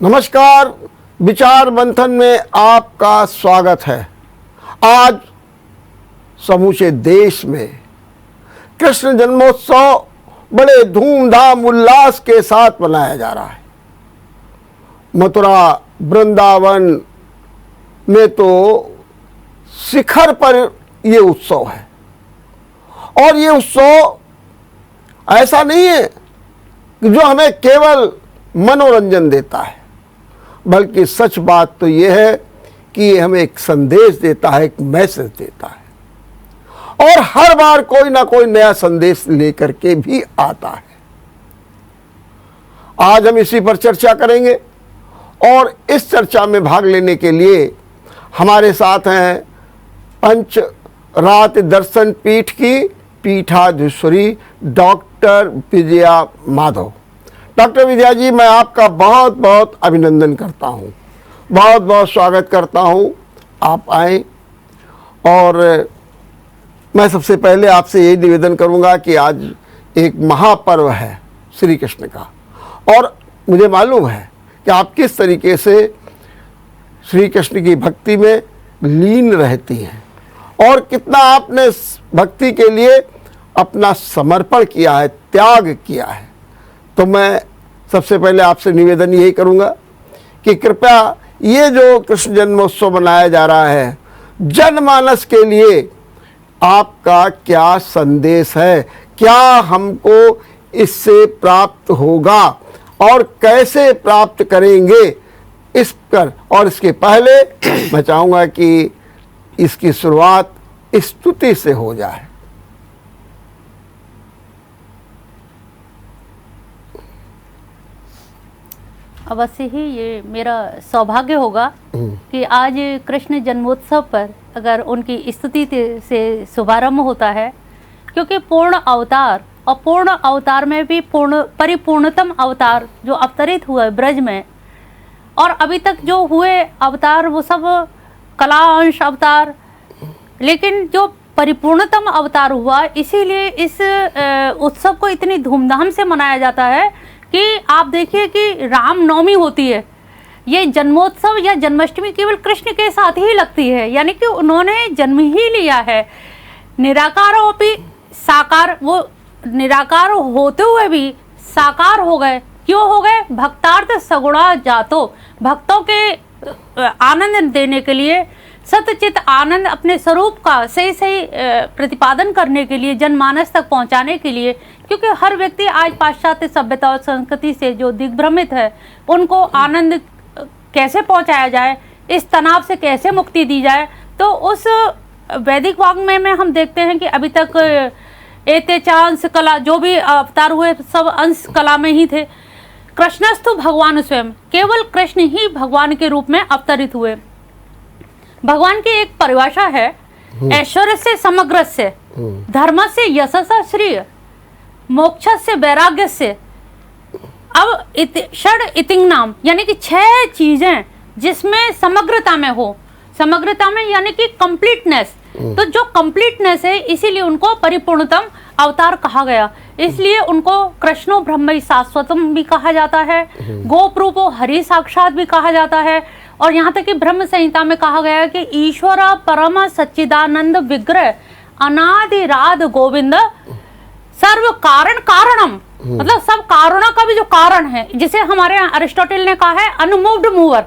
नमस्कार, विचार मंथन में आपका स्वागत है। आज समूचे देश में कृष्ण जन्मोत्सव बड़े धूमधाम उल्लास के साथ मनाया जा रहा है। मथुरा वृंदावन में तो शिखर पर ये उत्सव है और ये उत्सव ऐसा नहीं है कि जो हमें केवल मनोरंजन देता है, बल्कि सच बात तो ये है कि ये हमें एक संदेश देता है, एक मैसेज देता है और हर बार कोई ना कोई नया संदेश लेकर के भी आता है। आज हम इसी पर चर्चा करेंगे और इस चर्चा में भाग लेने के लिए हमारे साथ हैं पंच रात दर्शन पीठ की पीठाधीश्वरी डॉक्टर विजया माधव। डॉक्टर विजया जी, मैं आपका बहुत बहुत अभिनंदन करता हूँ, बहुत बहुत स्वागत करता हूँ। आप आए और मैं सबसे पहले आपसे यही निवेदन करूँगा कि आज एक महापर्व है श्री कृष्ण का और मुझे मालूम है कि आप किस तरीके से श्री कृष्ण की भक्ति में लीन रहती हैं और कितना आपने भक्ति के लिए अपना समर्पण किया है, त्याग किया है। तो मैं सबसे पहले आपसे निवेदन यही करूंगा कि कृपया ये जो कृष्ण जन्मोत्सव मनाया जा रहा है, जनमानस के लिए आपका क्या संदेश है, क्या हमको इससे प्राप्त होगा और कैसे प्राप्त करेंगे, इस पर। और इसके पहले मैं चाहूँगा कि इसकी शुरुआत स्तुति से हो जाए। अवश्य ही ये मेरा सौभाग्य होगा कि आज कृष्ण जन्मोत्सव पर अगर उनकी स्तुति से शुभारंभ होता है, क्योंकि पूर्ण अवतार और पूर्ण अवतार में भी परिपूर्णतम अवतार जो अवतरित हुआ है ब्रज में, और अभी तक जो हुए अवतार वो सब कला अंश अवतार, लेकिन जो परिपूर्णतम अवतार हुआ, इसीलिए इस उत्सव को इतनी धूमधाम से मनाया जाता है कि आप देखिए कि रामनवमी होती है, ये जन्मोत्सव या जन्माष्टमी केवल कृष्ण के साथ ही लगती है, यानी कि उन्होंने जन्म ही लिया है। निराकारोपि साकार, वो निराकार होते हुए भी साकार हो गए। क्यों हो गए? भक्तार्थ सगुणा जातो, भक्तों के आनंद देने के लिए, सतचित आनंद अपने स्वरूप का सही सही प्रतिपादन करने के लिए, जनमानस तक पहुंचाने के लिए। क्योंकि हर व्यक्ति आज पाश्चात्य सभ्यता और संस्कृति से जो दिग्भ्रमित है, उनको आनंद कैसे पहुंचाया जाए, इस तनाव से कैसे मुक्ति दी जाए। तो उस वैदिक वाङ्मय में हम देखते हैं कि अभी तक एतेचांश कला, जो भी अवतार हुए सब अंश कला में ही थे। कृष्णस्तु भगवान स्वयं, केवल कृष्ण ही भगवान के रूप में अवतरित हुए। भगवान की एक परिभाषा है, ऐश्वर्य से समग्र से, धर्म से यशस श्रेय, मोक्ष से वैराग्य से। अब षड इतिंग नाम, यानी कि 6 चीजें जिसमें समग्रता में हो, समग्रता में यानी कि कंप्लीटनेस। तो जो कंप्लीटनेस है, इसीलिए उनको परिपूर्णतम अवतार कहा गया। इसलिए उनको कृष्णो ब्रह्म शाश्वतम भी कहा जाता है, गोप रूपो हरि साक्षात भी कहा जाता है। और यहाँ तक कि ब्रह्म संहिता में कहा गया है कि ईश्वर परम सच्चिदानंद विग्रह अनादि राध गोविंद सर्व कारण कारणम, मतलब सब कारणों का भी जो कारण है, जिसे हमारे यहाँ अरिस्टोटल ने कहा है अनमूव्ड मूवर,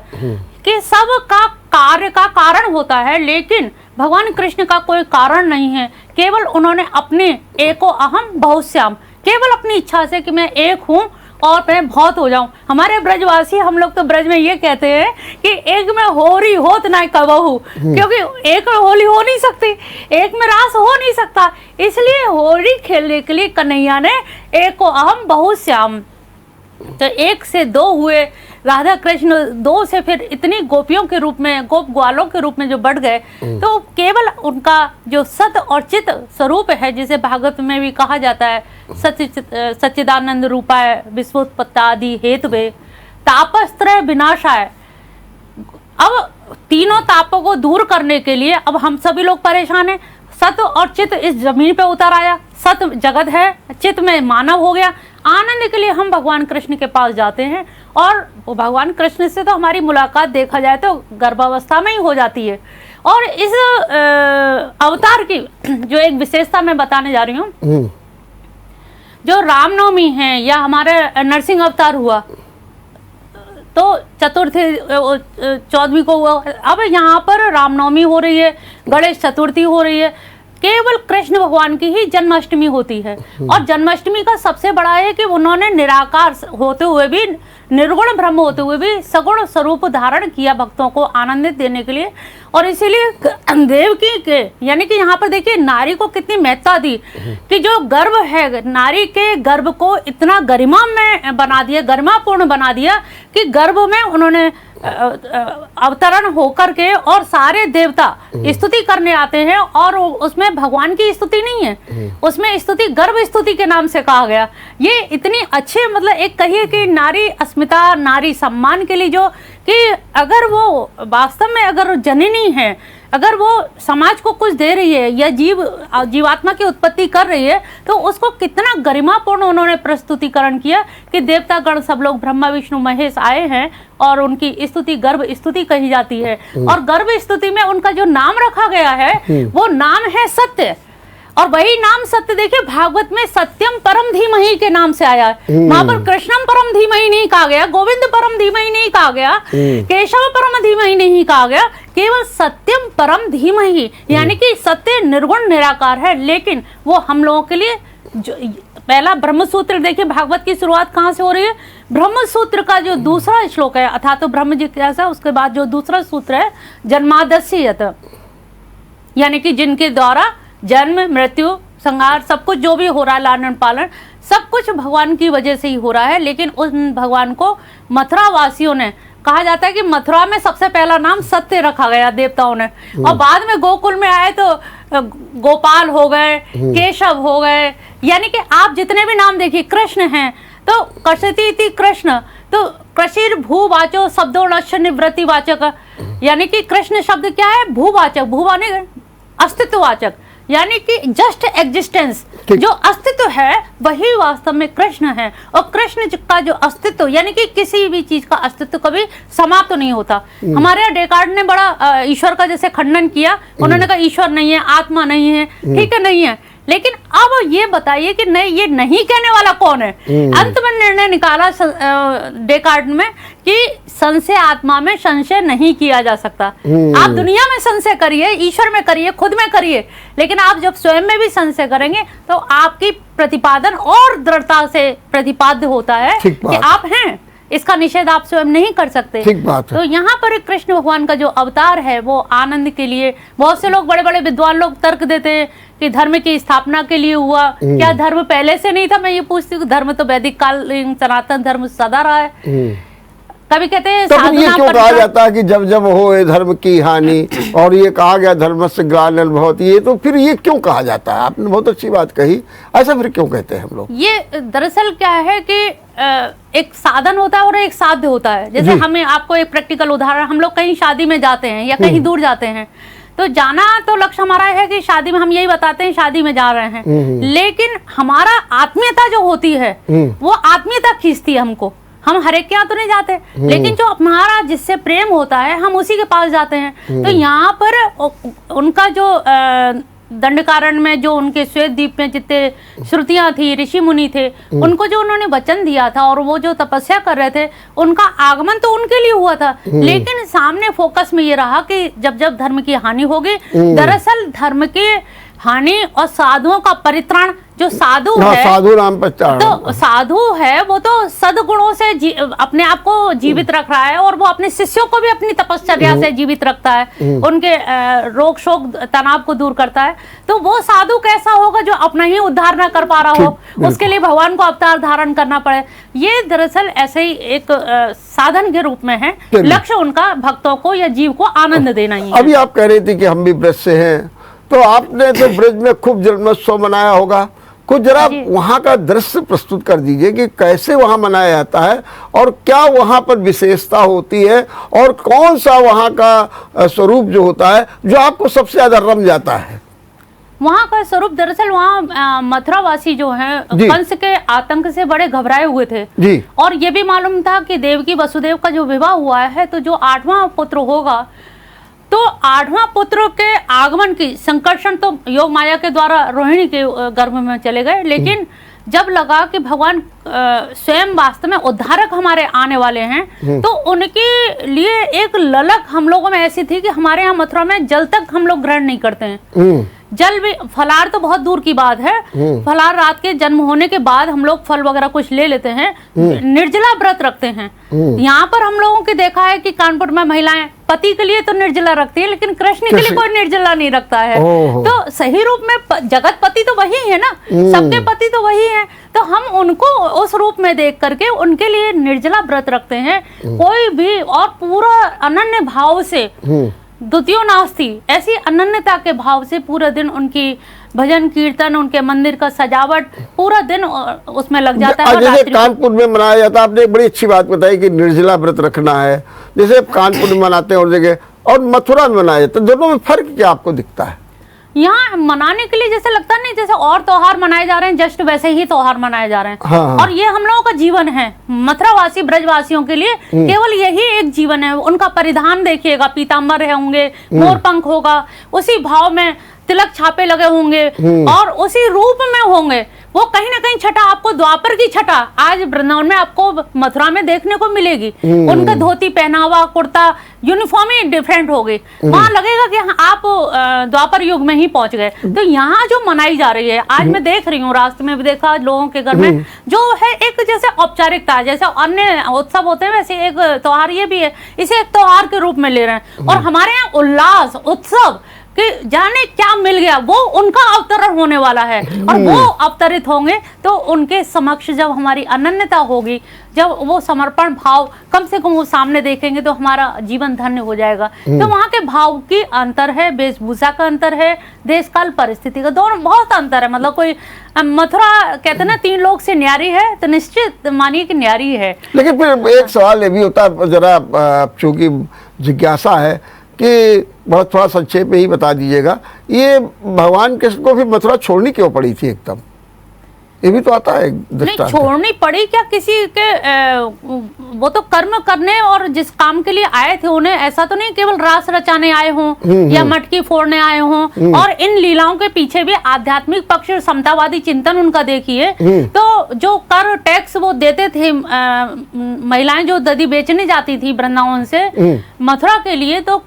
कि सब का कार्य का कारण होता है, लेकिन भगवान कृष्ण का कोई कारण नहीं है। केवल उन्होंने अपने एको अहम बहुश्याम, केवल अपनी इच्छा से कि मैं एक हूँ और मैं बहुत हो जाऊं। हमारे ब्रजवासी, हम लोग तो ब्रज में ये कहते हैं कि एक में होरी होत ना कबहू, क्योंकि एक में होली हो नहीं सकती, एक में रास हो नहीं सकता। इसलिए होली खेलने के लिए कन्हैया ने एक को अहम बहुश्याम, तो 1 से 2 हुए राधा कृष्ण, 2 से फिर इतनी गोपियों के रूप में, गोप ग्वालों के रूप में जो बढ़ गए। तो केवल उनका जो सत और चित स्वरूप है, जिसे भागवत में भी कहा जाता है, सच्चिदानंद रूपाय विश्वोत्पत्तादि हेतुवे तापस्त्रय विनाशाय। अब तीनों तापों को दूर करने के लिए अब हम सभी लोग परेशान हैं। सत और चित इस जमीन पे उतर आया, सत जगत है, चित में मानव हो गया। आनंद के लिए हम भगवान कृष्ण के पास जाते हैं और वो भगवान कृष्ण से तो हमारी मुलाकात देखा जाए तो गर्भावस्था में ही हो जाती है। और इस अवतार की जो एक विशेषता मैं बताने जा रही हूँ, जो रामनवमी है या हमारे नरसिंह अवतार हुआ तो चतुर्थी 14वीं को हुआ, अब यहाँ पर रामनवमी हो रही है, गणेश चतुर्थी हो रही है, केवल कृष्ण भगवान की ही जन्माष्टमी होती है। और जन्माष्टमी का सबसे बड़ा है कि उन्होंने निराकार होते हुए भी, निर्गुण ब्रह्म होते हुए भी सगुण स्वरूप धारण किया भक्तों को आनंदित देने के लिए। और इसीलिए देवकी के यानी कि यहाँ पर देखिए नारी को कितनी महत्ता दी कि जो गर्भ है, नारी के गर्भ को इतना गरिमा में बना दिया, गरिमापूर्ण बना दिया कि गर्भ में उन्होंने अवतरण होकर के और सारे देवता स्तुति करने आते हैं। और उसमें भगवान की स्तुति नहीं है, उसमें स्तुति गर्भ स्तुति के नाम से कहा गया। ये इतनी अच्छे मतलब एक कहिए कि नारी अस्मिता, नारी सम्मान के लिए जो कि अगर वो वास्तव में अगर जननी है, अगर वो समाज को कुछ दे रही है या जीवात्मा की उत्पत्ति कर रही है तो उसको कितना गरिमापूर्ण उन्होंने प्रस्तुतिकरण किया कि देवतागण सब लोग ब्रह्मा विष्णु महेश आए हैं और उनकी स्तुति गर्भ स्तुति कही जाती है। और गर्भ स्तुति में उनका जो नाम रखा गया है वो नाम है सत्य। और वही नाम सत्य देखिए भागवत में सत्यम परम धीमहि के नाम से आया है। वहां पर कृष्णम परम धीमहि नहीं कहा गया, गोविंद परम धीमहि नहीं कहा गया, केशव परम धीमहि नहीं कहा गया, केवल सत्यम परम धीमहि, यानी कि सत्य निर्गुण निराकार है। लेकिन वो हम लोगों के लिए जो पहला ब्रह्म सूत्र देखिए, भागवत की शुरुआत कहाँ से हो रही है, ब्रह्म सूत्र का जो दूसरा श्लोक है, अथा तो ब्रह्म जिज्ञासा, उसके बाद जो दूसरा सूत्र है जन्मादस्य यत, यानी कि जिनके द्वारा जन्म मृत्यु संहार सब कुछ जो भी हो रहा है, लालन पालन सब कुछ भगवान की वजह से ही हो रहा है। लेकिन उन भगवान को मथुरा वासियों ने, कहा जाता है कि मथुरा में सबसे पहला नाम सत्य रखा गया देवताओं ने, और बाद में गोकुल में आए तो गोपाल हो गए, केशव हो गए, यानी कि आप जितने भी नाम देखिए कृष्ण हैं तो कशति कृष्ण, तो कृषिर भूवाचो शब्दों निवृत्ति वाचक, यानी कि कृष्ण शब्द क्या है, भूवाचक, भूवानी अस्तित्ववाचक, यानी कि जस्ट एग्जिस्टेंस, जो अस्तित्व है वही वास्तव में कृष्ण है। और कृष्ण का जो अस्तित्व यानी कि किसी भी चीज का अस्तित्व कभी समाप्त तो नहीं होता। हमारे यहाँ डेकार्ड ने बड़ा ईश्वर का जैसे खंडन किया, उन्होंने कहा ईश्वर नहीं है, आत्मा नहीं है, ठीक है नहीं है, लेकिन अब ये बताइए कि नहीं, ये नहीं कहने वाला कौन है। अंत में निर्णय निकाला डेकार्ड में कि संशय आत्मा में संशय नहीं किया जा सकता। आप दुनिया में संशय करिए, ईश्वर में करिए, खुद में करिए, लेकिन आप जब स्वयं में भी संशय करेंगे तो आपकी प्रतिपादन और दृढ़ता से प्रतिपाद्य होता है कि आप हैं, इसका निषेध आप स्वयं नहीं कर सकते। ठीक बात है। तो यहाँ पर कृष्ण भगवान का जो अवतार है वो आनंद के लिए, बहुत से लोग बड़े बड़े विद्वान लोग तर्क देते हैं कि धर्म की स्थापना के लिए हुआ, क्या धर्म पहले से नहीं था। मैं ये पूछती हूँ, धर्म तो वैदिक काल सनातन धर्म सदा रहा है। कभी कहते हैं तो ये क्यों कहा जाता है कि जब जब हो धर्म की हानि, और ये कहा गया धर्म से ग्लानिर्भवति, ये तो फिर ये क्यों कहा जाता है? आपने बहुत अच्छी बात कही, ऐसा फिर क्यों कहते हैं हम लोग? ये दरअसल क्या है कि एक साधन होता है और एक साध्य होता है। जैसे हमें आपको एक प्रैक्टिकल उदाहरण, हम लोग कहीं शादी में जाते हैं या कहीं दूर जाते हैं, तो जाना तो लक्ष्य हमारा है कि शादी में हम यही बताते हैं शादी में जा रहे हैं, लेकिन हमारा आत्मीयता जो होती है वो आत्मीयता खींचती है हमको। हम हर एक के यहाँ तो नहीं जाते, लेकिन जो हमारा जिससे प्रेम होता है हम उसी के पास जाते हैं। तो यहाँ पर उनका जो दंडकारण्य में जो उनके श्वेत द्वीप में जितने श्रुतियां थी, ऋषि मुनि थे, उनको जो उन्होंने वचन दिया था और वो जो तपस्या कर रहे थे, उनका आगमन तो उनके लिए हुआ था, लेकिन सामने फोकस में ये रहा कि जब जब धर्म की हानि होगी, दरअसल धर्म की हानि और साधुओं का परित्राण, जो साधु है, साधु नाम प्रचार, तो साधु है वो तो सद्गुणों से अपने आप को जीवित रख रहा है और वो अपने शिष्यों को भी अपनी तपश्चर्या से जीवित रखता है, उनके रोग शोक तनाव को दूर करता है। तो वो साधु कैसा होगा जो अपना ही उद्धार ना कर पा रहा हो, उसके लिए भगवान को अवतार धारण करना पड़े। ये दरअसल ऐसे ही एक साधन के रूप में है, लक्ष्य उनका भक्तों को या जीव को आनंद देना ही है। अभी आप कह रहे थे कि हम भी ब्रज से हैं, तो आपने तो ब्रज में खूब जन्मोत्सव मनाया होगा, कुछ जरा वहाँ का दृश्य प्रस्तुत कर दीजिए कि कैसे वहाँ मनाया जाता है और क्या वहाँ पर विशेषता होती है और कौन सा वहाँ का स्वरूप जो होता है जो आपको सबसे ज्यादा रम जाता है। वहाँ का स्वरूप दरअसल वहाँ मथुरावासी जो हैं जी। कंस के आतंक से बड़े घबराए हुए थे जी। और ये भी मालूम था कि देवकी वसुदेव का जो विवाह हुआ है तो जो 8वां पुत्र होगा, तो 8वां पुत्र के आगमन की संकर्षण तो योग माया के द्वारा रोहिणी के गर्भ में चले गए, लेकिन जब लगा कि भगवान स्वयं वास्तव में उद्धारक हमारे आने वाले हैं, तो उनके लिए एक ललक हम लोगों में ऐसी थी कि हमारे यहाँ मथुरा में जल तक हम लोग ग्रहण नहीं करते हैं। जल भी, फलार तो बहुत दूर की बात है, फलार रात के जन्म होने के बाद हम लोग फल वगैरह कुछ ले लेते हैं, निर्जला व्रत रखते हैं। यहाँ पर हम लोगों के देखा है कि कानपुर में महिलाएं पति के लिए तो निर्जला रखती है, लेकिन कृष्ण के लिए कोई निर्जला नहीं रखता है। तो सही रूप में जगत पति तो वही है ना, सबके पति तो वही है, तो हम उनको उस रूप में देख करके उनके लिए निर्जला व्रत रखते हैं। कोई भी और पूरा अनन्य भाव से, द्वितीयो नास्ति, ऐसी अनन्यता के भाव से पूरा दिन उनकी भजन कीर्तन, उनके मंदिर का सजावट, पूरा दिन उसमें लग जाता है। जैसे कानपुर में मनाया जाता है, आपने एक बड़ी अच्छी बात बताई कि निर्जला व्रत रखना है, जैसे कानपुर में मनाते हैं और जगह, और मथुरा में मनाया जाता है, दोनों में फर्क क्या आपको दिखता है? यहाँ मनाने के लिए जैसे लगता नहीं, जैसे और त्योहार मनाए जा रहे हैं, जस्ट वैसे ही त्योहार मनाए जा रहे हैं। हाँ। और ये हम लोगों का जीवन है, मथुरावासी ब्रजवासियों के लिए केवल यही एक जीवन है। उनका परिधान देखिएगा, पीताम्बर होंगे, मोर पंख होगा, उसी भाव में तिलक छापे लगे होंगे और उसी रूप में होंगे। वो कहीं ना कहीं छटा आपको द्वापर की छटा आज वृंदावन में आपको मथुरा में देखने को मिलेगी। उनका धोती पहनावा, कुर्ता, यूनिफॉर्म ही डिफरेंट हो गई। वहां लगेगा कि आप द्वापर युग में ही पहुंच गए। तो यहाँ जो मनाई जा रही है, आज मैं देख रही हूँ, रास्ते में भी देखा लोगों के घर में, जो है एक जैसे औपचारिकता, जैसे अन्य उत्सव होते हैं वैसे एक त्योहार ये भी है, इसे एक त्योहार के रूप में ले रहे हैं। और हमारे यहाँ उल्लास, उत्सव कि जाने क्या मिल गया, वो उनका अवतरण होने वाला है। और वो अवतरित होंगे तो उनके समक्ष जब हमारी अनन्यता होगी, जब वो समर्पण भाव कम से कम वो सामने देखेंगे, तो हमारा जीवन धन्य हो जाएगा। तो वहाँ के भाव की अंतर है, वेशभूषा का अंतर है, देश काल परिस्थिति का, दोनों बहुत अंतर है। मतलब कोई मथुरा कहते हैं ना 3 लोग से न्यारी है, तो निश्चित मानिए कि न्यारी है। लेकिन फिर एक सवाल ये भी होता है, जरा चूंकि जिज्ञासा है कि बहुत थोड़ा संक्षेप में ही बता दीजिएगा, ये भगवान कृष्ण को भी मथुरा छोड़नी क्यों पड़ी थी एकदम? ये भी तो आता है नहीं, छोड़नी पड़ी क्या किसी के वो तो कर्म करने और जिस काम के लिए आए थे उन्हें, ऐसा तो नहीं केवल रास रचाने आए हों या मटकी फोड़ने आए हों। और इन लीलाओं के पीछे भी आध्यात्मिक पक्ष, समतावादी चिंतन उनका देखिए। तो जो कर टैक्स वो देते थे, महिलाएं जो दधी बेचने जाती थी वृंदावन से मथुरा के लिए, तो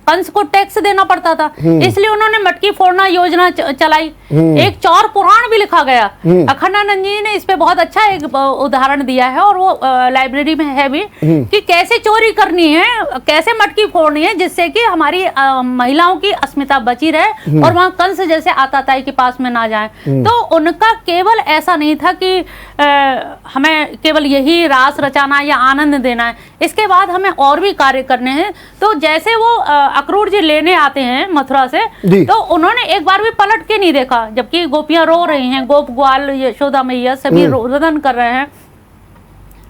कंस को टैक्स देना पड़ता था, इसलिए उन्होंने मटकी फोड़ना योजना चलाई। एक चौर पुराण भी लिखा गया, अखंडानंद जी ने इस पे बहुत अच्छा एक उदाहरण दिया है, और वो लाइब्रेरी में है भी, कि कैसे चोरी करनी है, कैसे मटकी फोड़नी है, जिससे कि हमारी महिलाओं की अस्मिता बची रहे और वहां कंस जैसे आताताई के पास में ना जाए। तो उनका केवल ऐसा नहीं था कि हमें केवल यही रास रचाना या आनंद देना है, इसके बाद हमें और भी कार्य करने हैं। तो जैसे वो अक्रूर जी लेने आते हैं मथुरा से, तो उन्होंने एक बार भी पलट के नहीं देखा, जबकि गोपियां रो रही हैं, गोप ग्वाल यशोदा मैया सभी रोदन कर रहे हैं,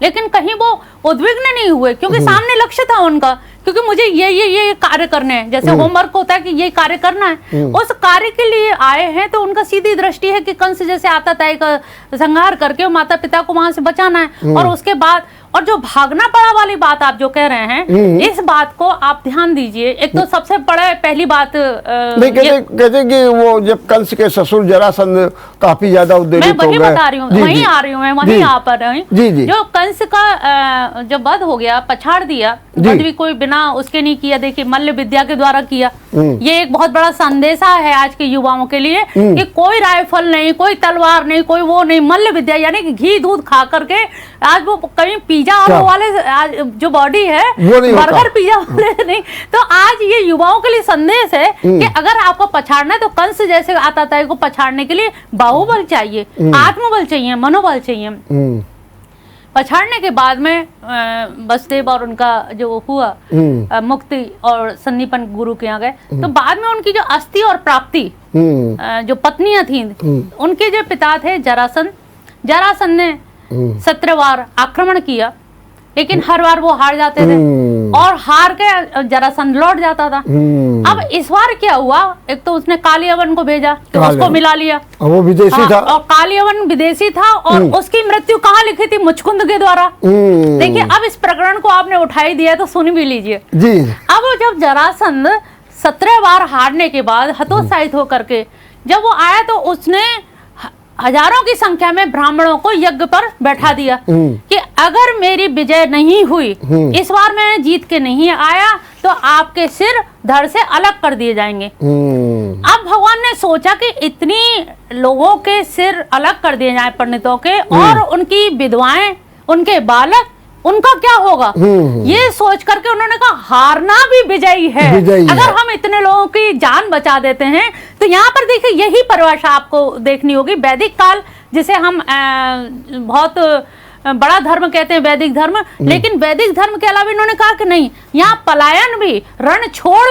लेकिन कहीं वो उद्विग्न नहीं हुए, क्योंकि सामने लक्ष्य था उनका, क्योंकि मुझे ये कार्य करने हैं। जैसे होमवर्क होता है कि ये कार्य करना है, उस कार्य के लिए आए हैं। तो उनका सीधी दृष्टि है कि कंस जैसे आताताई का संहार करके माता पिता को वहां से बचाना है। और उसके बाद, और जो भागना पड़ा वाली बात आप जो कह रहे हैं, इस बात को आप ध्यान दीजिए। एक तो सबसे बड़ा पहली बात नहीं, कहते कि वो जब कंस के ससुर जरासंध काफी ज्यादा उद्वेलित हो गए, मैं वही बता रही हूँ, वहीं आ रही हूँ मैं, वहीं आ पर रही हूँ। जो कंस का जब वध हो गया, पछाड़ दिया, वध भी कोई बिना उसके नहीं किया, देखिए मल्ल विद्या के द्वारा किया। ये एक बहुत बड़ा संदेशा है आज के युवाओं के लिए कि कोई राइफल नहीं, कोई तलवार नहीं, कोई वो नहीं, मल्ल विद्या यानी कि घी दूध खा करके आज वो कहीं पिज्जा वाले आज जो बॉडी है, बर्गर पिज्जा वाले नहीं। तो आज ये युवाओं के लिए संदेश है कि अगर आपको पछाड़ना है तो कंस जैसे आताताई को पछाड़ने के लिए बाहुबल चाहिए, आत्मबल चाहिए, मनोबल चाहिए। पछाड़ने के बाद में वसुदेव और उनका जो हुआ मुक्ति और संदीपन गुरु के यहाँ गए, तो बाद में उनकी जो अस्थि और प्राप्ति, जो पत्नियां थीं, उनके जो पिता थे जरासंध ने 17 बार आक्रमण किया लेकिन हर बार वो हार जाते थे और हार के जरासंध लौट जाता था। अब इस बार क्या हुआ, एक तो उसने कालियावन को भेजा तो उसको मिला लिया, वो विदेशी था और कालियावन विदेशी था और उसकी मृत्यु कहाँ लिखी थी, मुचकुंद के द्वारा। देखिए अब इस प्रकरण को आपने उठाई दिया तो सुन भी लीजिए जी। अब जब जरासंध 17 बार हारने के बाद हतोत्साहित होकर के जब वो आया तो उसने हजारों की संख्या में ब्राह्मणों को यज्ञ पर बैठा दिया कि अगर मेरी विजय नहीं हुई, इस बार मैं जीत के नहीं आया तो आपके सिर धड़ से अलग कर दिए जाएंगे। अब भगवान ने सोचा कि इतनी लोगों के सिर अलग कर दिए जाए पंडितों के, और उनकी विधवाएं, उनके बालक, उनका क्या होगा। ये सोच करके उन्होंने कहा हारना भी विजयी है, अगर हम इतने लोगों की जान बचा देते हैं। तो यहाँ पर देखिए यही परिभाषा आपको देखनी होगी। वैदिक काल जिसे हम बहुत बड़ा धर्म कहते हैं वैदिक धर्म, लेकिन वैदिक धर्म के अलावा इन्होंने कहा कि नहीं, यहाँ पलायन भी, रण छोड़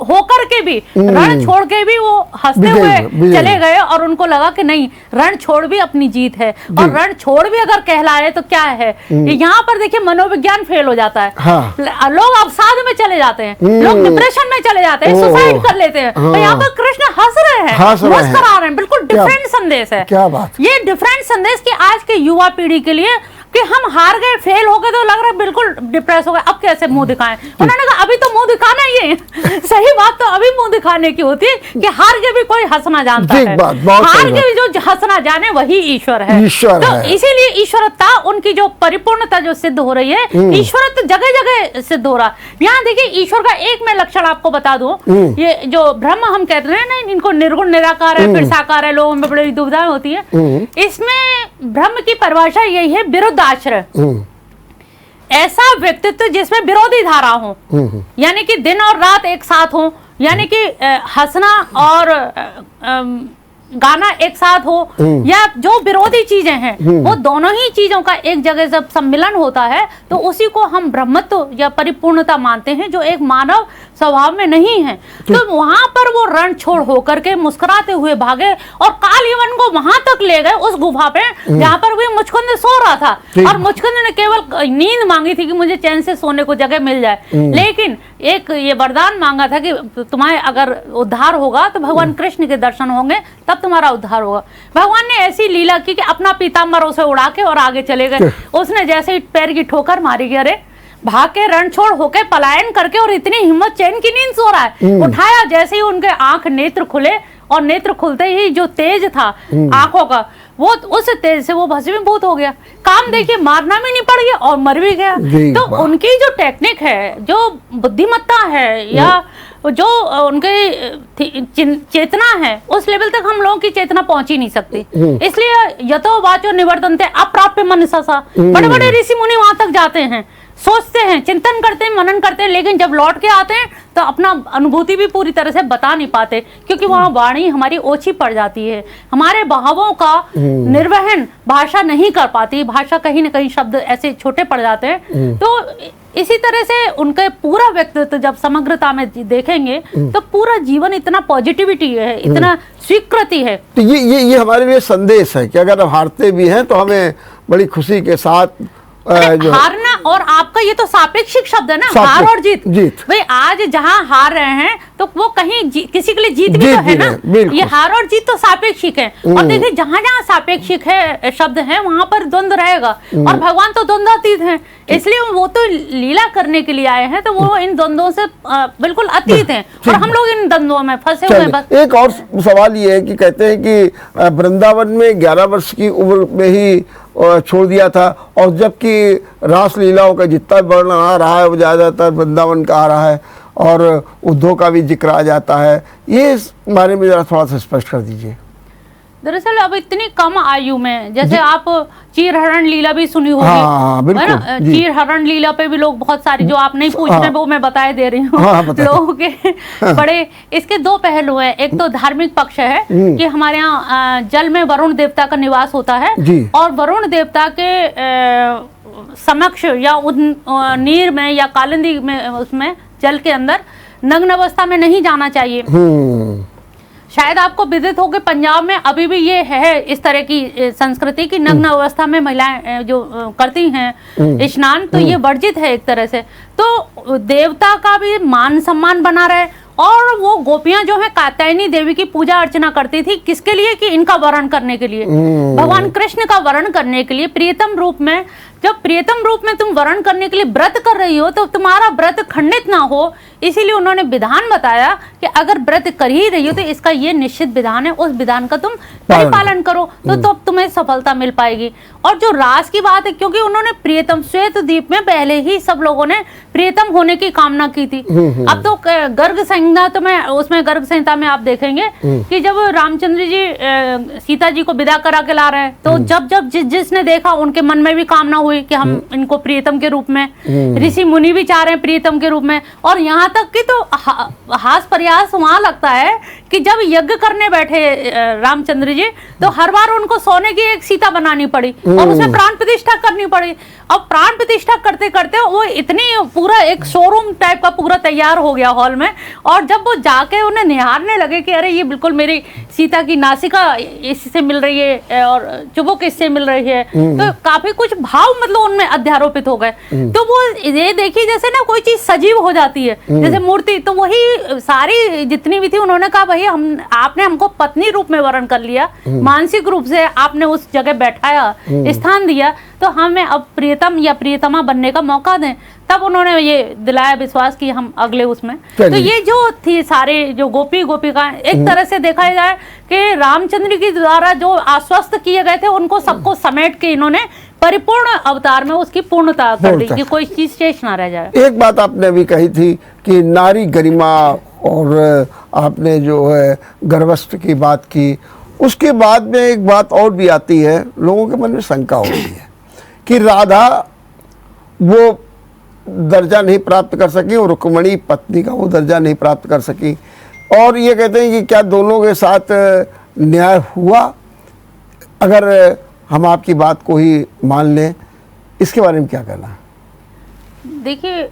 होकर के भी, रण छोड़ के भी वो हंसते हुए चले गए और उनको लगा कि नहीं, रण छोड़ भी अपनी जीत है। और रण छोड़ भी अगर कहलाए तो क्या है, यहाँ पर देखिए मनोविज्ञान फेल हो जाता है। हाँ। लोग अवसाद में चले जाते हैं, लोग डिप्रेशन में चले जाते हैं, सुसाइड कर लेते हैं। तो यहाँ पर कृष्ण हंस रहे हैं, मुस्कुरा रहे हैं। बिल्कुल डिफरेंट संदेश है। क्या बात, ये डिफरेंट संदेश की आज के युवा पीढ़ी के लिए कि हम हार गए, फेल हो गए तो लग रहा है बिल्कुल डिप्रेस हो गए, अब कैसे मुंह दिखाएं। उन्होंने कहा अभी तो मुंह दिखाना ही है। सही बात तो अभी मुंह दिखाने की होती है कि हार के भी कोई हंसना जानता है, हार के भी जो हंसना जाने वही ईश्वर है। तो इसीलिए ईश्वरता, उनकी जो परिपूर्णता जो सिद्ध हो रही है, ईश्वरत्व जगह जगह सिद्ध हो रहा है। यहाँ देखिए ईश्वर का एक मैं लक्षण आपको बता दूं, ये जो ब्रह्म हम कहते हैं ना, इनको निर्गुण निराकार है, फिर साकार है, लोगों में बड़ी दुविधाएं होती है। इसमें ब्रह्म की परिभाषा यही है, विरुद्ध आश्रय, ऐसा व्यक्तित्व जिसमें विरोधी धारा हो, यानी कि दिन और रात एक साथ हो, यानी कि हंसना और गाना एक साथ हो, या जो विरोधी चीजें हैं वो दोनों ही चीजों का एक जगह जब सम्मिलन होता है तो उसी को हम ब्रह्मत्व या परिपूर्णता मानते हैं, जो एक मानव स्वभाव में नहीं है। तो वहां पर वो रण छोड़ होकर के मुस्कुराते हुए भागे और कालियवन को वहां तक ले गए, उस गुफा पे जहां पर भी मुचकुंद सो रहा था, और मुचकुंद ने केवल नींद मांगी थी कि मुझे चैन से सोने को जगह मिल जाए, लेकिन एक ये वरदान मांगा था कि तुम्हारे अगर उद्धार होगा तो भगवान कृष्ण के दर्शन होंगे, तब तुम्हारा उद्धार होगा। भगवान ने ऐसी लीला की कि अपना पीताम्बर उसे उड़ा के और आगे चले गए। उसने जैसे ही पैर की ठोकर मारी कि अरे भाग के रण छोड़ होके पलायन करके, और इतनी हिम्मत, चैन की नींद सो रहा है, उठाया जैसे ही उनके आंख नेत्र खुले, और नेत्र खुलते ही जो तेज था आंखों का, वो उस तेज से वो भस्मीभूत हो गया। काम देखिए, मारना भी नहीं पड़ गया और मर भी गया। तो उनकी जो टेक्निक है, जो बुद्धिमत्ता है, या जो उनके चेतना है, उस लेवल तक हम लोगों की चेतना पहुंच ही नहीं सकती। इसलिए यतो वाचो निवर्तन्ते अप्राप्य मनसा, बड़े बड़े ऋषि मुनि वहां तक जाते हैं, सोचते हैं, चिंतन करते हैं, मनन करते हैं, लेकिन जब लौट के आते हैं तो अपना अनुभूति भी पूरी तरह से बता नहीं पाते, क्योंकि वहाँ वाणी हमारी ओछी पड़ जाती है, हमारे भावों का निर्वहन भाषा नहीं कर पाती, भाषा कहीं ना कहीं शब्द ऐसे छोटे पड़ जाते हैं। तो इसी तरह से उनके पूरा व्यक्तित्व जब समग्रता में देखेंगे तो पूरा जीवन इतना पॉजिटिविटी है, इतना स्वीकृति है। तो ये हमारे लिए संदेश है कि अगर हम हारते भी हैं तो हमें बड़ी खुशी के साथ हारना, और आपका ये तो सापेक्षिक शब्द है ना, हार और जीत। भाई आज जहाँ हार रहे हैं तो वो कहीं किसी के लिए जीत भी तो है ना, ये हार और जीत तो सापेक्षिक है। और देखिए जहाँ जहाँ सापेक्षिक है शब्द है, वहां पर द्वंद्व रहेगा, और भगवान तो द्वंद्वातीत हैं, इसलिए वो तो लीला करने के लिए आए हैं, तो वो इन द्वंद्वों से बिल्कुल अतीत हैं, और हम लोग इन द्वंद्वों में फंसे हुए हैं। बस एक और सवाल ये है कि कहते हैं कि वृंदावन में 11 वर्ष की उम्र में ही छोड़ दिया था, और जबकि रासलीलाओं का जितना वर्णन आ रहा है वो ज़्यादातर वृंदावन का आ रहा है, और उद्धव का भी जिक्र आ जाता है। ये इस बारे में जरा थोड़ा सा स्पष्ट कर दीजिए। दरअसल अब इतनी कम आयु में, जैसे आप चीर हरण लीला भी सुनी होगी, है ना, चीर हरण लीला पे भी लोग बहुत सारी, जो आप नहीं पूछ रहे वो मैं बताए दे रही हूँ, लोगों के बड़े इसके दो पहलू हैं। एक तो धार्मिक पक्ष है कि हमारे यहाँ जल में वरुण देवता का निवास होता है, और वरुण देवता के समक्ष या उन नीर में या कालिंदी में, उसमें जल के अंदर नग्न अवस्था में नहीं जाना चाहिए। शायद आपको विदित हो कि पंजाब में अभी भी ये है इस तरह की संस्कृति की नग्न अवस्था में महिलाएं जो करती हैं स्नान, तो ये वर्जित है एक तरह से। तो देवता का भी मान सम्मान बना रहे। और वो गोपियां जो है कात्यायनी देवी की पूजा अर्चना करती थी, किसके लिए? कि इनका वरण करने के लिए, भगवान कृष्ण का वरण करने के लिए प्रियतम रूप में। जब प्रियतम रूप में तुम वरण करने के लिए व्रत कर रही हो तो तुम्हारा व्रत खंडित ना हो, इसीलिए उन्होंने विधान बताया कि अगर व्रत कर ही रही हो तो इसका ये निश्चित विधान है, उस विधान का तुम परिपालन करो तो तब तुम्हें सफलता मिल पाएगी। और जो रास की बात है, क्योंकि उन्होंने प्रियतम श्वेत द्वीप में पहले ही सब लोगों ने प्रियतम होने की कामना की थी। अब तो गर्ग संहिता, तो मैं उसमें गर्ग संहिता में आप देखेंगे कि जब रामचंद्र जी सीता जी को विदा करा के ला रहे हैं, तो जब जब जिसने देखा उनके मन में भी कामना हुई कि हम इनको प्रियतम के रूप में, ऋषि मुनि भी चाह रहे हैं प्रियतम के रूप में। और यहाँ तक कि तो हास प्रयास वहां लगता है कि जब यज्ञ करने बैठे रामचंद्र जी, तो हर बार उनको सोने की एक सीता बनानी पड़ी और उसमें प्राण प्रतिष्ठा करनी पड़ी। अब प्राण प्रतिष्ठा करते करते वो इतनी पूरा एक शोरूम टाइप का पूरा तैयार हो गया हॉल में। और जब वो जाके उन्हें निहारने लगे कि अरे ये बिल्कुल मेरी सीता की नासिका इससे मिल रही है और चुबुक इससे मिल रही है, तो काफी कुछ भाव मतलब उनमें अध्यारोपित हो गए। तो वो ये देखिए जैसे ना कोई चीज सजीव हो जाती है जैसे मूर्ति। तो वही सारी जितनी भी थी, उन्होंने कहा भाई आपने हमको पत्नी रूप में वर्ण कर लिया, मानसिक रूप से आपने उस जगह बैठाया, स्थान दिया, तो हमें अब प्रियतम या प्रियतमा बनने का मौका दें। तब उन्होंने ये दिलाया विश्वास कि हम अगले उसमें। तो ये जो थी सारे जो गोपिका एक तरह से देखा जाए कि रामचंद्र के द्वारा जो आश्वस्त किए गए थे उनको सबको समेट के इन्होंने परिपूर्ण अवतार में उसकी पूर्णता कर दी कि कोई चीज शेष ना रह जाए। एक बात आपने अभी कही थी कि नारी गरिमा, और आपने जो है गर्भस्थ की बात की, उसके बाद में एक बात और भी आती है, लोगों के मन में शंका होती है कि राधा वो दर्जा नहीं प्राप्त कर सकी और रुक्मिणी पत्नी का वो दर्जा नहीं प्राप्त कर सकी, और ये कहते हैं कि क्या दोनों के साथ न्याय हुआ? अगर हम आपकी बात को ही मान लें, इसके बारे में क्या कहना? देखिए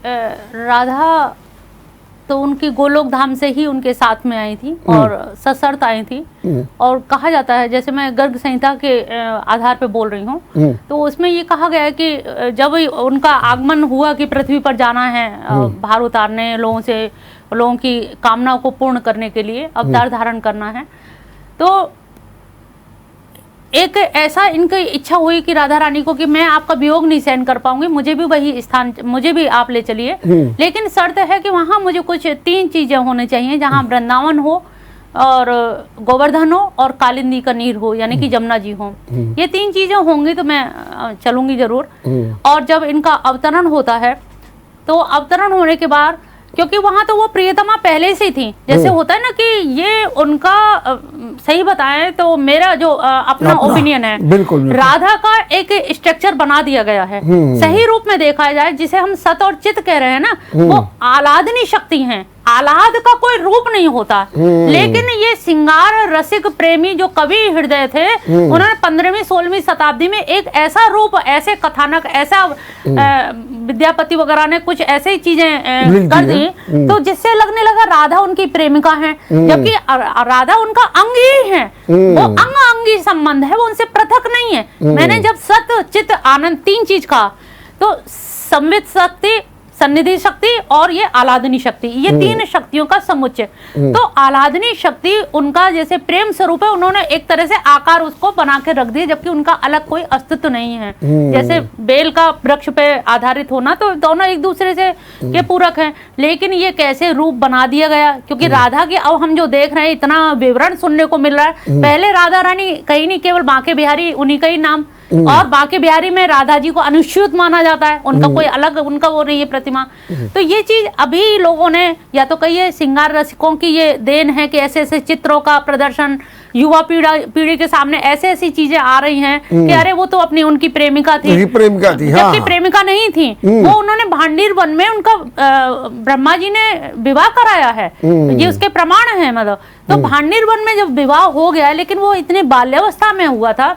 राधा तो उनकी गोलोक धाम से ही उनके साथ में आई थी और सशर्त आई थी। और कहा जाता है, जैसे मैं गर्ग संहिता के आधार पे बोल रही हूँ, तो उसमें ये कहा गया है कि जब उनका आगमन हुआ कि पृथ्वी पर जाना है भार उतारने, लोगों की कामनाओं को पूर्ण करने के लिए अवतार धारण करना है, तो एक ऐसा इनकी इच्छा हुई कि राधा रानी को कि मैं आपका वियोग नहीं सहन कर पाऊंगी, मुझे भी वही स्थान, मुझे भी आप ले चलिए, लेकिन शर्त है कि वहां मुझे कुछ 3 चीजें होनी चाहिए, जहां वृंदावन हो और गोवर्धन हो और कालिंदी का नीर हो, यानी कि जमुना जी हो। ये 3 चीजें होंगी तो मैं चलूंगी जरूर। और जब इनका अवतरण होता है, तो अवतरण होने के बाद, क्योंकि वहां तो वो प्रियतमा पहले से थी, जैसे होता है ना कि ये उनका सही बताएं तो मेरा जो अपना ओपिनियन है, बिल्कुल। राधा का एक स्ट्रक्चर बना दिया गया है। सही रूप में देखा जाए, जिसे हम सत और चित कह रहे हैं ना, वो आह्लादनी शक्ति है। आह्लाद का कोई रूप नहीं होता, लेकिन ये सिंगार रसिक प्रेमी जो कवि हृदय थे, उन्होंने 15वीं 16वीं शताब्दी में एक ऐसा रूप, ऐसे कथानक, ऐसा विद्यापति वगैरह ने कुछ ऐसे ही चीजें कर दी, तो जिससे लगने लगा राधा उनकी प्रेमिका है, जबकि राधा उनका अंग ही है। वो अंग अंगी संबंध है, वो उनसे पृथक नहीं है। मैंने जब सत चित आनंद 3 चीज कहा, तो संवित शक्ति, सन्निधि शक्ति और ये आह्लादनी शक्ति, ये 3 शक्तियों का समुच्चय। तो आह्लादनी शक्ति उनका जैसे प्रेम स्वरूप है, उन्होंने एक तरह से आकार उसको बना के रख दिया, जबकि उनका अलग कोई अस्तित्व नहीं है। जैसे बेल का वृक्ष पे आधारित होना, तो दोनों एक दूसरे से के पूरक हैं, लेकिन ये कैसे रूप बना दिया गया, क्योंकि राधा की अब हम जो देख रहे हैं इतना विवरण सुनने को मिल रहा है। पहले राधा रानी कहीं नहीं, केवल बांके बिहारी उन्हीं का ही नाम, और बांके बिहारी में राधा जी को अनुच्यूत माना जाता है, उनका कोई अलग उनका वो नहीं है प्रतिमा। तो ये चीज अभी लोगों ने, या तो कहिए श्रृंगार रसिकों की ये देन है कि ऐसे ऐसे चित्रों का प्रदर्शन, युवा पीढ़ी के सामने ऐसे ऐसी चीजें आ रही हैं कि अरे वो तो अपनी उनकी प्रेमिका थी, जबकि प्रेमिका नहीं थी। वो उन्होंने भांडीर वन में उनका ब्रह्मा जी ने विवाह कराया है, ये उसके प्रमाण है। मतलब तो भांडीर वन में जब विवाह हो गया, लेकिन वो इतने बाल्यावस्था में हुआ था,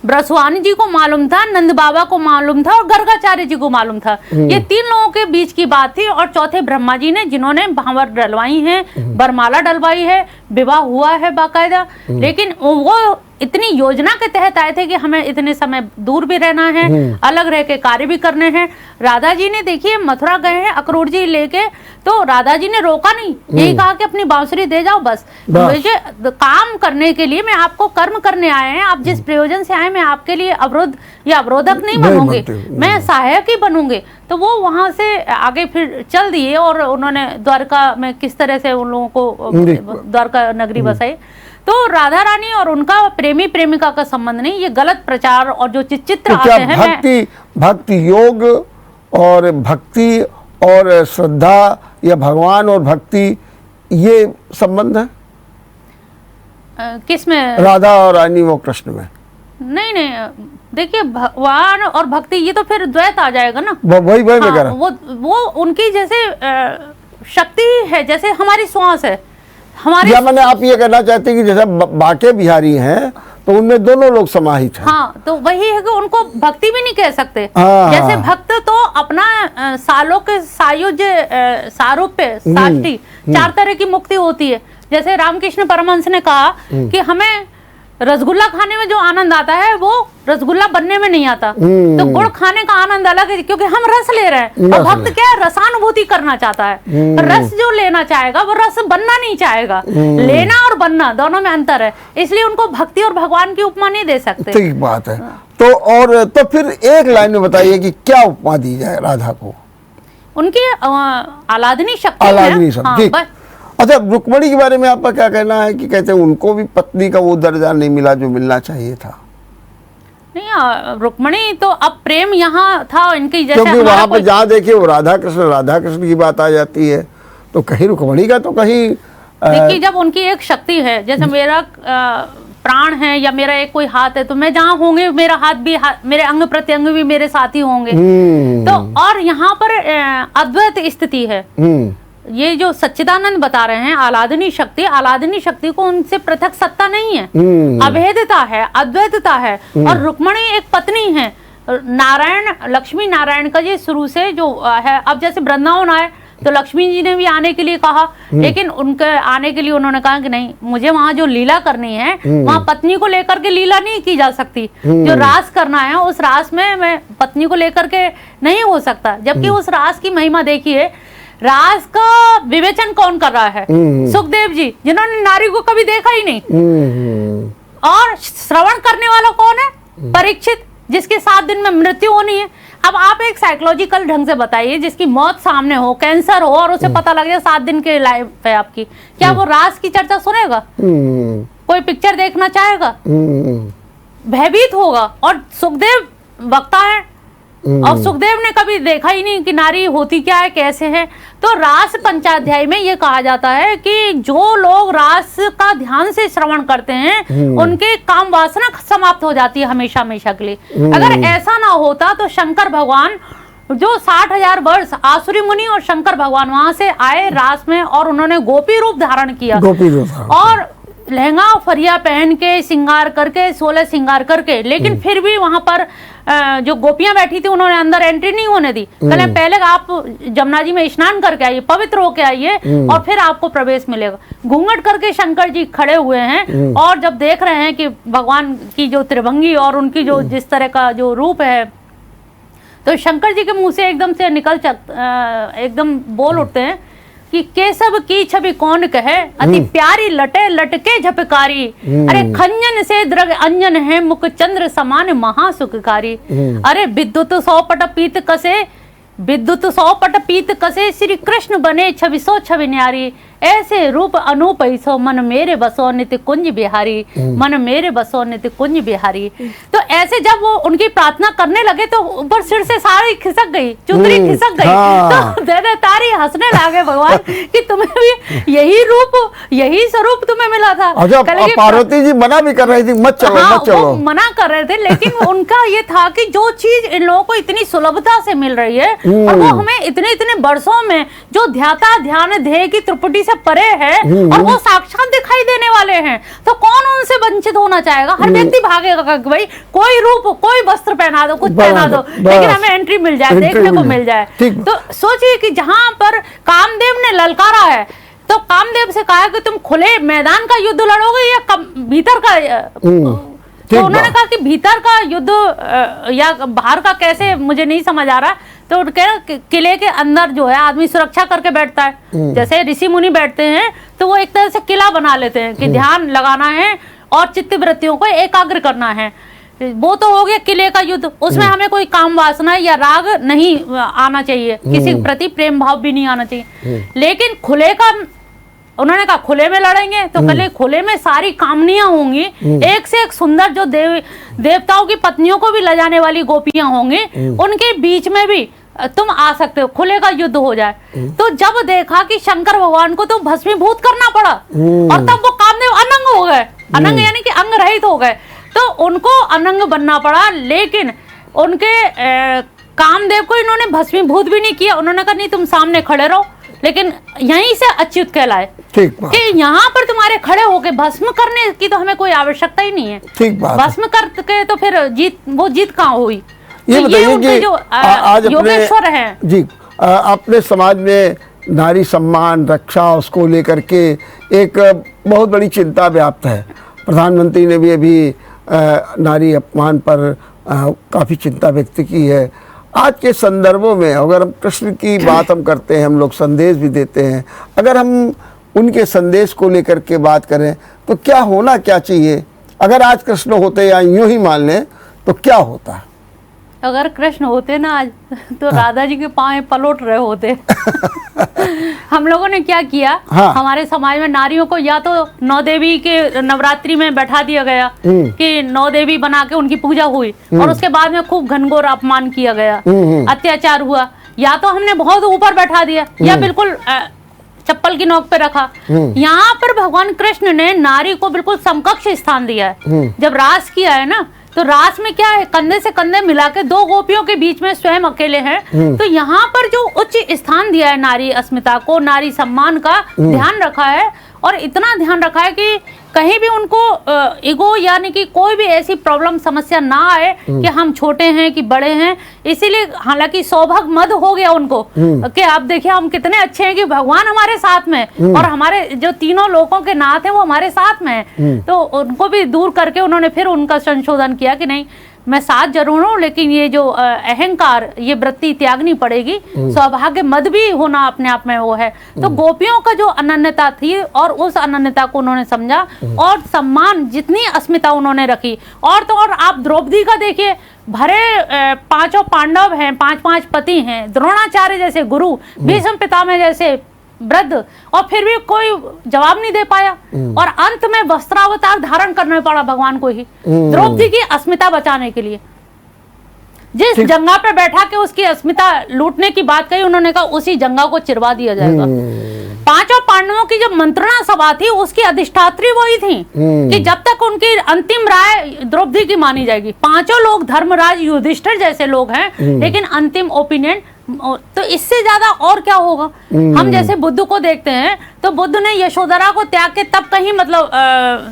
ब्रसवानी जी को मालूम था, नंद बाबा को मालूम था और गर्गाचार्य जी को मालूम था। ये 3 लोगों के बीच की बात थी। और चौथे ब्रह्मा जी ने, जिन्होंने भांवर डलवाई है, बरमाला डलवाई है, विवाह हुआ है बाकायदा, लेकिन वो इतनी योजना के तहत आए थे कि हमें इतने समय दूर भी रहना है, अलग रह के कार्य भी करने हैं। राधा जी ने देखिए मथुरा गए हैं अक्रूर जी लेके, तो राधा जी ने रोका नहीं, यही कहा कि अपनी बांसुरी दे जाओ, बस मुझे काम करने के लिए, मैं आपको कर्म करने आए हैं, आप जिस प्रयोजन से आए, मैं आपके लिए अवरोध या अवरोधक नहीं बनूंगे, मैं सहायक ही बनूंगे। तो वो वहां से आगे फिर चल दिए और उन्होंने द्वारका में किस तरह से उन लोगों को द्वारका नगरी बसाई। तो राधा रानी और उनका प्रेमी प्रेमिका का संबंध नहीं, ये गलत प्रचार और जो चित्र आते हैं। भक्ति योग और भक्ति और श्रद्धा या भगवान और भक्ति, ये संबंध है किस में? राधा और रानी वो कृष्ण में नहीं नहीं, देखिए भगवान और भक्ति ये तो फिर द्वैत आ जाएगा ना। वही मैं कह रहा हूं। वो उनकी जैसे शक्ति है, जैसे हमारी श्वास है हमारे। या मैंने आप ये कहना चाहते हैं कि जैसे बाके बिहारी हैं तो उनमें दोनों लोग समाहित हैं। हाँ, तो वही है कि उनको भक्ति भी नहीं कह सकते। जैसे भक्त तो अपना सालों के सायुज्य सारूप्य साष्टी 4 तरह की मुक्ति होती है। जैसे रामकृष्ण परमहंस ने कहा कि हमें रसगुल्ला खाने में जो आनंद आता है वो रसगुल्ला बनने में नहीं आता, तो गुड़ खाने का आनंद अलग है क्योंकि हम रस ले रहे हैं। और भक्त क्या है, रसानुभूति करना चाहता है, रस जो लेना चाहेगा वो रस बनना नहीं चाहेगा। लेना और बनना दोनों में अंतर है, इसलिए उनको भक्ति और भगवान की उपमा नहीं दे सकते। ठीक बात है। तो फिर एक लाइन में बताइए कि क्या उपमा दी जाए राधा को? उनकी आलादनी शक्ति। अच्छा, रुक्मणी के बारे में आपका क्या कहना है? कि कहते हैं उनको भी पत्नी का वो दर्जा नहीं मिला जो मिलना चाहिए था। नहीं, रुक्मणी तो अब प्रेम यहाँ था इनकी, जैसे क्योंकि वहां पर जहाँ देखिए वो राधा कृष्ण की बात आ जाती है, तो कहीं रुक्मणी का तो कहीं देखिए जब उनकी एक शक्ति है, जैसे मेरा प्राण है या मेरा एक कोई हाथ है, तो मैं जहाँ होंगे मेरा हाथ भी मेरे अंग प्रत्यंग भी मेरे साथ ही होंगे। तो और यहाँ पर अद्वैत स्थिति है। ये जो सच्चिदानंद बता रहे हैं आलादनी शक्ति को उनसे पृथक सत्ता नहीं है, अभेदता है, अद्वैतता है। और रुक्मणी एक पत्नी है, नारायण लक्ष्मी नारायण का ये शुरू से जो है। अब जैसे वृंदावन आए तो लक्ष्मी जी ने भी आने के लिए कहा, लेकिन उनके आने के लिए उन्होंने कहा कि नहीं, मुझे वहां जो लीला करनी है वहां पत्नी को लेकर के लीला नहीं की जा सकती। जो रास करना है उस रास में मैं पत्नी को लेकर के नहीं हो सकता। जबकि उस रास की महिमा देखिए, रास का विवेचन कौन कर रहा है? सुखदेव जी, जिन्होंने नारी को कभी देखा ही नहीं। और श्रवण करने वाला कौन है? परीक्षित, जिसके 7 दिन में मृत्यु होनी है। अब आप एक साइकोलॉजिकल ढंग से बताइए, जिसकी मौत सामने हो, कैंसर हो, और उसे पता लग जाए 7 दिन की लाइफ है आपकी, क्या वो रास की चर्चा सुनेगा? कोई पिक्चर देखना चाहेगा? भयभीत होगा। और सुखदेव वक्ता है, और सुखदेव ने कभी देखा ही नहीं कि नारी होती क्या है, कैसे है। तो रास पंचाध्याय में ये कहा जाता है कि जो लोग रास का ध्यान से श्रवण करते हैं उनके काम वासना समाप्त हो जाती है हमेशा हमेशा के लिए। अगर ऐसा ना होता तो शंकर भगवान जो 60,000 वर्ष आसुरी मुनि और शंकर भगवान वहां से आए रास में, और उन्होंने गोपी रूप धारण किया, और लहंगा फरिया पहन के श्रृंगार करके 16 श्रृंगार करके, लेकिन फिर भी वहां पर जो गोपियां बैठी थी उन्होंने अंदर एंट्री नहीं होने दी। कहले पहले आप जमुना जी में स्नान करके आइए, पवित्र होके आइए, और फिर आपको प्रवेश मिलेगा। घूंघट करके शंकर जी खड़े हुए हैं, और जब देख रहे हैं कि भगवान की जो त्रिभंगी और उनकी जो जिस तरह का जो रूप है, तो शंकर जी के मुंह से एकदम बोल उठते हैं कि केशव की छवि कौन कहे, अति प्यारी लटे लटके झपकारी। अरे खंजन से द्रग अंजन है, मुख चंद्र समान महासुखकारी। अरे विद्युत 100 पट पीत कसे श्री कृष्ण बने 2600 छवि न्यारी। ऐसे रूप अनूप सो मन मेरे बसो नित्य कुंज बिहारी, मन मेरे बसो नित्य कुंज बिहारी। तो ऐसे जब वो उनकी प्रार्थना करने लगे तो ऊपर सिर से साड़ी खिसक गई, चुंदरी खिसक गई। तो दे तारी हंसने लगे भगवान कि तुम्हें भी यही रूप यही स्वरूप तुम्हें मिला था। पार्वती जी मना भी कर रही थी, मत चलो मत चलो, मना कर रहे थे, लेकिन उनका ये था कि जो चीज इन लोगों को इतनी सुलभता से मिल रही है और वो हमें इतने इतने वर्षों में जो ध्याता ध्यान ध्येय की त्रिपुटी परे है और वो साक्षात दिखाई देने वाले हैं, तो कौन उनसे वंचित होना चाहेगा? हर व्यक्ति भागेगा कि भाई कोई रूप कोई वस्त्र पहना दो, कुछ पहना दो, लेकिन हमें एंट्री मिल जाए, देखने को मिल जाए। तो सोचिए कि जहां पर कामदेव ने ललकारा है तो कामदेव से कहा कि तुम खुले मैदान का युद्ध लड़ोगे या भीतर का। तो उन्होंने कहा कि भीतर का युद्ध या बाहर का कैसे, मुझे नहीं समझ आ रहा। तो किले के अंदर जो है आदमी सुरक्षा करके बैठता है, जैसे ऋषि मुनि बैठते हैं तो वो एक तरह से किला बना लेते हैं कि ध्यान लगाना है और चित्त वृत्तियों को एकाग्र करना है। वो तो हो गया किले का युद्ध, उसमें हमें कोई काम वासना या राग नहीं आना चाहिए, किसी के प्रति प्रेम भाव भी नहीं आना चाहिए। लेकिन खुले का, उन्होंने कहा खुले में लड़ेंगे तो खुले में सारी कामनियां होंगी, एक से एक सुंदर जो देवताओं की पत्नियों को भी ले जाने वाली गोपियां होंगी, उनके बीच में भी तुम आ सकते हो, खुले का युद्ध हो जाए। तो जब देखा कि शंकर भगवान को तो भस्मीभूत करना पड़ा और तब वो कामदेव अनंग हो गए, अनंग यानी कि अंग रहित हो गए, तो उनको अनंग बनना पड़ा। लेकिन उनके कामदेव को इन्होंने भस्मीभूत भी नहीं किया, उन्होंने कहा नहीं तुम सामने खड़े रहो, लेकिन यहीं से अच्युत कहलाए कि यहाँ पर तुम्हारे खड़े होके भस्म करने की तो हमें कोई आवश्यकता ही नहीं है। ठीक बात, भस्म करके तो फिर जीत कहाँ हुई। ये बताइए कि जो आज योगेश्वर हैं जी, अपने समाज में नारी सम्मान रक्षा उसको लेकर के एक बहुत बड़ी चिंता व्याप्त है। प्रधानमंत्री ने भी अभी नारी अपमान पर काफ़ी चिंता व्यक्त की है। आज के संदर्भों में अगर हम कृष्ण की बात हम करते हैं, हम लोग संदेश भी देते हैं, अगर हम उनके संदेश को लेकर के बात करें तो क्या होना क्या चाहिए? अगर आज कृष्ण होते या यूं ही मान लें तो क्या होता? अगर कृष्ण होते ना आज तो राधा जी के पांव पलट रहे होते। हम लोगों ने क्या किया, हमारे समाज में नारियों को या तो नौ देवी के नवरात्रि में बैठा दिया गया कि नौ देवी बना के उनकी पूजा हुई और उसके बाद में खूब घनघोर अपमान किया गया, अत्याचार हुआ, या तो हमने बहुत ऊपर बैठा दिया या बिल्कुल चप्पल की नोक पे रखा। यहाँ पर भगवान कृष्ण ने नारी को बिल्कुल समकक्ष स्थान दिया है। जब रास किया है ना, तो रास में क्या है, कंधे से कंधे मिला के दो गोपियों के बीच में स्वयं अकेले हैं। तो यहाँ पर जो उच्च स्थान दिया है नारी अस्मिता को, नारी सम्मान का ध्यान रखा है, और इतना ध्यान रखा है कि कहीं भी उनको ईगो यानी कि कोई भी ऐसी प्रॉब्लम समस्या ना आए कि हम छोटे हैं कि बड़े हैं। इसीलिए हालांकि सौभाग्य मद हो गया उनको कि आप देखिए हम कितने अच्छे हैं कि भगवान हमारे साथ में और हमारे जो तीनों लोगों के नाथ हैं वो हमारे साथ में हैं। तो उनको भी दूर करके उन्होंने फिर उनका संशोधन किया कि नहीं, मैं साथ जरूर हूँ, लेकिन ये जो अहंकार, ये वृत्ति त्यागनी पड़ेगी। सौभाग्य मद भी होना अपने आप में वो है। तो गोपियों का जो अनन्यता थी और उस अनन्यता को उन्होंने समझा और सम्मान, जितनी अस्मिता उन्होंने रखी। और तो और आप द्रौपदी का देखिए, भरे पांचों पांडव हैं, 5 पति हैं, द्रोणाचार्य जैसे गुरु, भीष्म पितामह जैसे वृद्ध, और फिर भी कोई जवाब नहीं दे पाया और अंत में वस्त्रावतार धारण करना पड़ा भगवान को ही द्रौपदी की अस्मिता बचाने के लिए। जिस जंगा पे बैठा के उसकी अस्मिता लूटने की बात कही, उन्होंने कहा उसी जंगा को चिरवा दिया जाएगा। 5 पांडवों की जो मंत्रणा सभा थी उसकी अधिष्ठात्री वही थी कि जब तक उनकी अंतिम राय द्रौपदी की मानी जाएगी। 5 लोग धर्मराज युधिष्ठिर जैसे लोग हैं, लेकिन अंतिम ओपिनियन, तो इससे ज्यादा और क्या होगा। हम जैसे बुद्ध को देखते हैं तो बुद्ध ने यशोधरा को त्याग के तब कहीं मतलब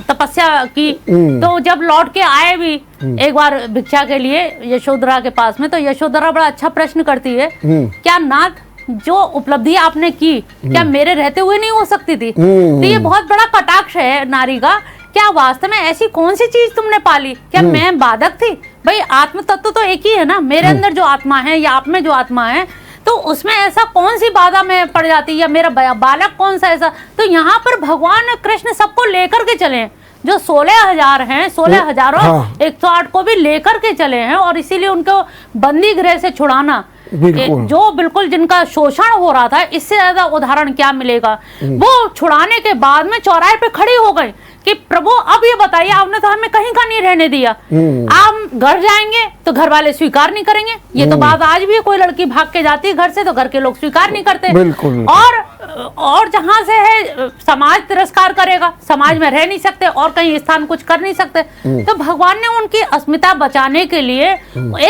तपस्या की। तो जब लौट के आए भी एक बार भिक्षा के लिए यशोधरा के पास में, तो यशोधरा बड़ा अच्छा प्रश्न करती है, क्या नाथ जो उपलब्धि आपने की क्या मेरे रहते हुए नहीं हो सकती थी? तो ये बहुत बड़ा कटाक्ष है नारी का। क्या वास्तव में ऐसी कौन सी चीज तुमने पाली? क्या मैं बाधक थी? भाई आत्म तत्व तो एक ही है ना, मेरे अंदर जो आत्मा है या आप में जो आत्मा है, तो उसमें ऐसा कौन सी बाधा में पड़ जाती है, या मेरा बालक कौन सा ऐसा। तो यहाँ पर भगवान कृष्ण सबको लेकर के चले, जो 16,000 हैं, 16,000 108 को भी लेकर के चले हैं, और इसीलिए उनको बंदी गृह से छुड़ाना, जो बिल्कुल जिनका शोषण हो रहा था, इससे ज्यादा उदाहरण क्या मिलेगा। वो छुड़ाने के बाद में चौराहे पे खड़ी हो गई कि प्रभु अब ये बताइए, आपने तो हमें कहीं का नहीं रहने दिया, आप घर जाएंगे तो घर वाले स्वीकार नहीं करेंगे। ये तो बात आज भी है, कोई लड़की भाग के जाती है घर से तो घर के लोग स्वीकार नहीं करते, और जहां से है समाज तिरस्कार करेगा, समाज में रह नहीं सकते और कहीं स्थान कुछ कर नहीं सकते। तो भगवान ने उनकी अस्मिता बचाने के लिए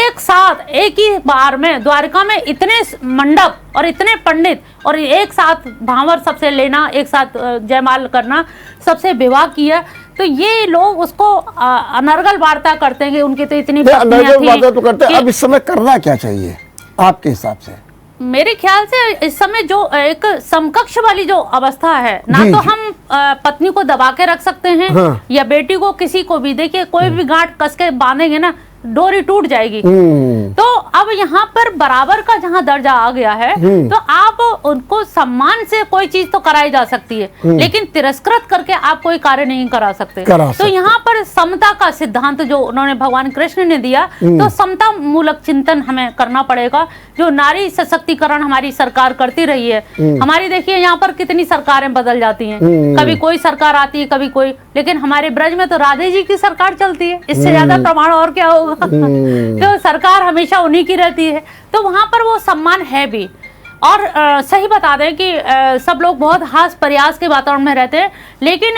एक साथ एक ही बार में द्वारका में इतने मंडप और इतने पंडित और एक साथ भांवर सबसे लेना, एक साथ जयमाल करना, सबसे विवाह किया। तो ये लोग उसको अनर्गल वार्ता करते हैं कि उनकी तो इतनी अनर्गल वार्ता तो करते हैं। अब इस समय करना क्या चाहिए आपके हिसाब से? मेरे ख्याल से इस समय जो एक समकक्ष वाली जो अवस्था है ना, जी, तो जी। हम पत्नी को दबा के रख सकते हैं, हाँ। या बेटी को, किसी को भी, देखिए कोई भी गांठ कस के बांधेंगे ना, डोरी टूट जाएगी। तो अब यहाँ पर बराबर का जहाँ दर्जा आ गया है, तो आप उनको सम्मान से कोई चीज तो कराई जा सकती है, लेकिन तिरस्कृत करके आप कोई कार्य नहीं करा सकते। तो यहाँ पर समता का सिद्धांत जो उन्होंने भगवान कृष्ण ने दिया, तो समता मूलक चिंतन हमें करना पड़ेगा। जो नारी सशक्तिकरण हमारी सरकार करती रही है, हमारी देखिए यहाँ पर कितनी सरकारें बदल जाती हैं, कभी कोई सरकार आती है, कभी कोई, लेकिन हमारे ब्रज में तो राधे जी की सरकार चलती है। इससे ज्यादा प्रमाण और क्या होगा। तो सरकार हमेशा उन्हीं की रहती है, तो वहां पर वो सम्मान है भी। और सही बता दें कि सब लोग बहुत हास प्रयास के वातावरण में रहते हैं, लेकिन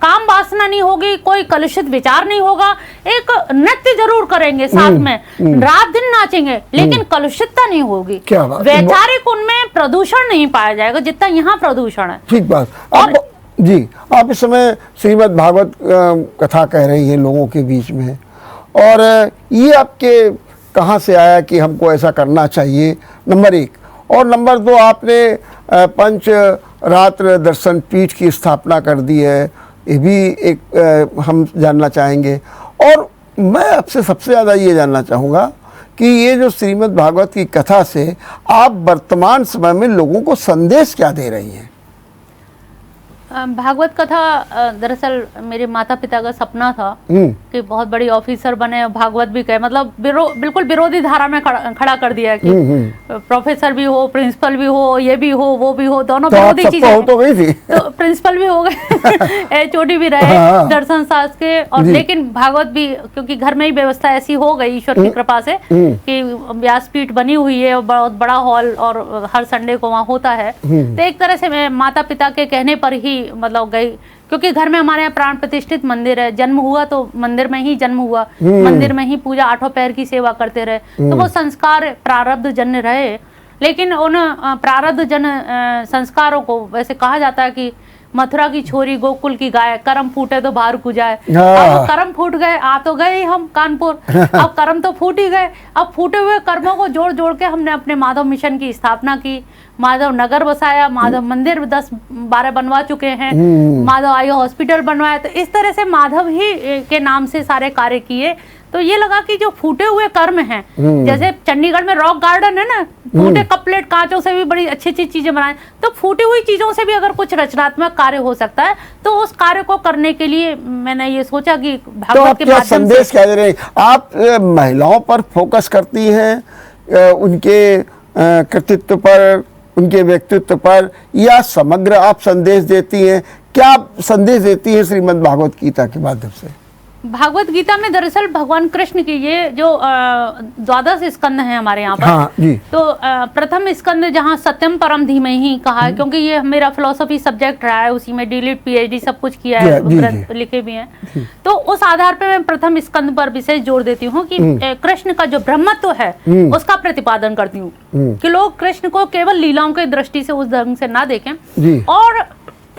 काम वासना नहीं होगी, कोई कलुषित विचार नहीं होगा। एक नृत्य जरूर करेंगे साथ में, रात दिन नाचेंगे, लेकिन कलुषितता नहीं होगी। वैचारिक उनमें प्रदूषण नहीं पाया जाएगा जितना यहाँ प्रदूषण है। ठीक बात। अब जी, आप इस समय श्रीमद् भागवत कथा कह रही हैं लोगों के बीच में, और ये आपके कहाँ से आया कि हमको ऐसा करना चाहिए, नंबर 1। और नंबर 2, आपने पंच रात्र दर्शन पीठ की स्थापना कर दी है, ये भी एक हम जानना चाहेंगे। और मैं आपसे सबसे ज़्यादा ये जानना चाहूँगा कि ये जो श्रीमद् भागवत की कथा से आप वर्तमान समय में लोगों को संदेश क्या दे रही हैं? भागवत कथा दरअसल मेरे माता पिता का सपना था कि बहुत बड़ी ऑफिसर बने, भागवत भी कहे, मतलब बिल्कुल विरोधी धारा में खड़ा कर दिया है कि प्रोफेसर भी हो, प्रिंसिपल भी हो, ये भी हो, वो भी हो, दोनों विरोधी चीजें हो तो गई थी। तो प्रिंसिपल भी हो गए, चोटी भी रहे दर्शन शास्त्र के, और लेकिन भागवत भी, क्योंकि घर में ही व्यवस्था ऐसी हो गई ईश्वर की कृपा से कि व्यासपीठ बनी हुई है, बहुत बड़ा हॉल, और हर संडे को वहाँ होता है। तो एक तरह से मैं माता पिता के कहने पर ही मतलब गई, क्योंकि घर में हमारे यहाँ प्राण प्रतिष्ठित मंदिर है, जन्म हुआ तो मंदिर में ही जन्म हुआ, मंदिर में ही पूजा, 8 पैर की सेवा करते रहे, तो वो संस्कार प्रारब्ध जन्य रहे। लेकिन उन प्रारब्ध जन संस्कारों को, वैसे कहा जाता है कि मथुरा की छोरी गोकुल की गाय, कर्म फूटे तो बाहर को जाए। अब कर्म फूट गए, आ तो गए हम कानपुर, अब कर्म तो फूट ही गए। अब फूटे हुए कर्मों को जोड़ जोड़ के हमने अपने माधव मिशन की स्थापना की, माधव नगर बसाया, माधव मंदिर 10-12 बनवा चुके हैं, माधव आई हॉस्पिटल बनवाया। तो इस तरह से माधव ही के नाम से सारे कार्य किए। तो ये लगा कि जो फूटे हुए कर्म हैं, जैसे चंडीगढ़ में रॉक गार्डन है ना, फूटे कप प्लेट कांचों से भी बड़ी अच्छी अच्छी चीजें बनाए, तो फूटी हुई चीजों से भी अगर कुछ रचनात्मक कार्य हो सकता है, तो उस कार्य को करने के लिए मैंने ये सोचा कि भागवत के माध्यम से। संदेश क्या दे रहे हैं आप? महिलाओं पर फोकस करती हैं, उनके कृतित्व पर, उनके व्यक्तित्व पर, या समग्र आप संदेश देती हैं? क्या संदेश देती है श्रीमद् भागवत गीता के माध्यम से? भागवत गीता में दरअसल भगवान कृष्ण की ये जो 12 स्कंद हैं हमारे यहाँ पर, हाँ, जी। तो प्रथम स्कंद जहाँ सत्यम परम धीमहि कहा है, क्योंकि ये मेरा फिलोसफी सब्जेक्ट रहा है, उसी में डीलिट पीएचडी सब कुछ किया है, ग्रंथ लिखे भी हैं। तो उस आधार पर मैं प्रथम स्कंद पर विशेष जोर देती हूँ कि कृष्ण का जो ब्रह्मत्व है उसका प्रतिपादन करती हूँ, कि लोग कृष्ण को केवल लीलाओं की दृष्टि से उस ढंग से ना देखें। और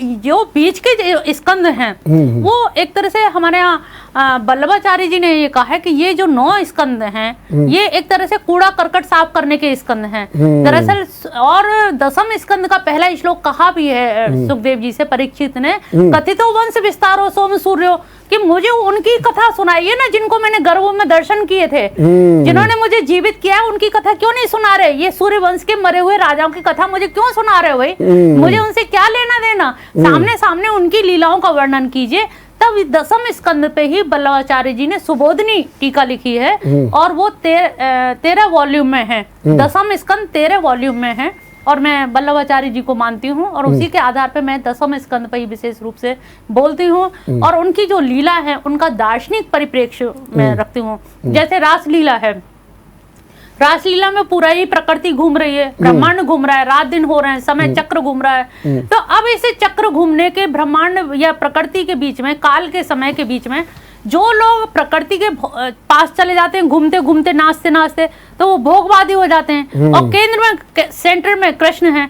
जो बीच के स्कंद हैं वो एक तरह से हमारे यहाँ वल्लभाचार्य जी ने ये कहा है कि ये जो 9 स्कंद हैं ये एक तरह से कूड़ा करकट साफ करने के स्कंद हैं दरअसल। और 10वें स्कंद का पहला श्लोक कहा भी है सुखदेव जी से परीक्षित ने, कथितो वंश विस्तारो सोम सूर्यो, कि मुझे उनकी कथा सुनाइए ना जिनको मैंने गर्भ में दर्शन किए थे, जिन्होंने मुझे जीवित किया, उनकी कथा क्यों नहीं सुना रहे? ये सूर्य वंश के मरे हुए राजाओं की कथा मुझे क्यों सुना रहे हो भाई? मुझे उनसे क्या लेना देना? सामने सामने उनकी लीलाओं का वर्णन कीजिए। तब 10वें स्कंद पे ही वल्लभाचार्य जी ने सुबोधनी टीका लिखी है, और वो 13 वॉल्यूम में है। 10वां स्कंद 13 वॉल्यूम में है, और मैं वल्लभाचार्य जी को मानती हूँ, और उसी के आधार पे मैं 10वें स्कंद पर ही विशेष रूप से बोलती हूँ। और उनकी जो लीला है उनका दार्शनिक परिप्रेक्ष्य में रखती हूँ। जैसे रासलीला है, रासलीला में पूरा ही प्रकृति घूम रही है, ब्रह्मांड घूम रहा है, रात दिन हो रहे हैं, समय चक्र घूम रहा है। तो अब इसे चक्र घूमने के ब्रह्मांड या प्रकृति के बीच में, काल के समय के बीच में जो लोग प्रकृति के पास चले जाते हैं, घूमते घूमते नाचते नाचते, तो वो भोगवादी हो जाते हैं। और केंद्र में, सेंटर में कृष्ण है,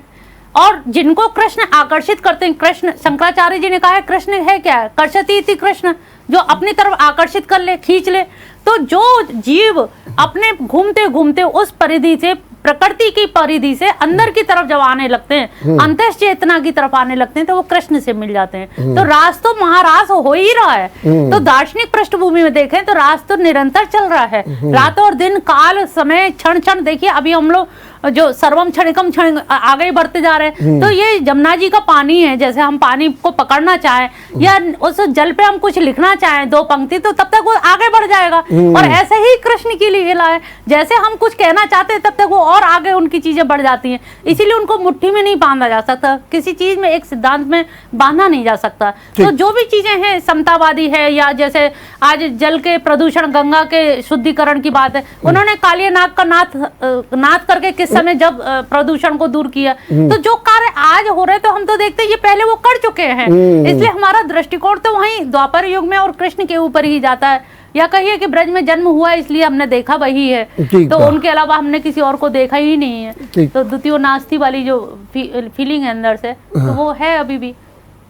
और जिनको कृष्ण आकर्षित करते हैं, कृष्ण, शंकराचार्य जी ने कहा है कृष्ण है क्या? कर्षति इति कृष्ण, जो अपनी तरफ आकर्षित कर ले, खींच ले। तो जो जीव अपने घूमते घूमते उस परिधि से प्रकृति की परिधि से अंदर की तरफ जब आने लगते हैं, अंतः चेतना की तरफ आने लगते हैं, तो वो कृष्ण से मिल जाते हैं। तो रास तो महारास हो ही रहा है। तो दार्शनिक पृष्ठभूमि में देखें तो रास तो निरंतर चल रहा है, रात और दिन, काल, समय, क्षण क्षण। देखिए अभी हम लोग जो सर्वम क्षणिकम क्षण आगे बढ़ते जा रहे हैं। तो ये जमुना जी का पानी है, जैसे हम पानी को पकड़ना चाहें या उस जल पे हम कुछ लिखना चाहें 2 पंक्ति, तो तब तक वो आगे बढ़ जाएगा। और ऐसे ही कृष्ण की लीला है, जैसे हम कुछ कहना चाहते हैं तब तक वो और आगे उनकी चीजें बढ़ जाती हैं। इसीलिए उनको मुट्ठी में नहीं बांधा जा सकता, किसी चीज में एक सिद्धांत में बांधा नहीं जा सकता। तो जो भी चीजें हैं समतावादी है, या जैसे आज जल के प्रदूषण, गंगा के शुद्धिकरण की बात है, उन्होंने कालिया नाग का नाथ करके किस समय जब प्रदूषण को दूर किया। तो जो कार्य आज हो रहे तो हम तो देखते हैं ये पहले वो कर चुके हैं। इसलिए हमारा दृष्टिकोण तो वहीं द्वापर युग में और कृष्ण के ऊपर ही जाता है, या कहिए कि ब्रज में जन्म हुआ इसलिए हमने देखा वही है, तो उनके अलावा हमने किसी और को देखा ही नहीं है। तो द्वितीय नास्ति वाली जो फीलिंग है अंदर से, तो वो है अभी भी।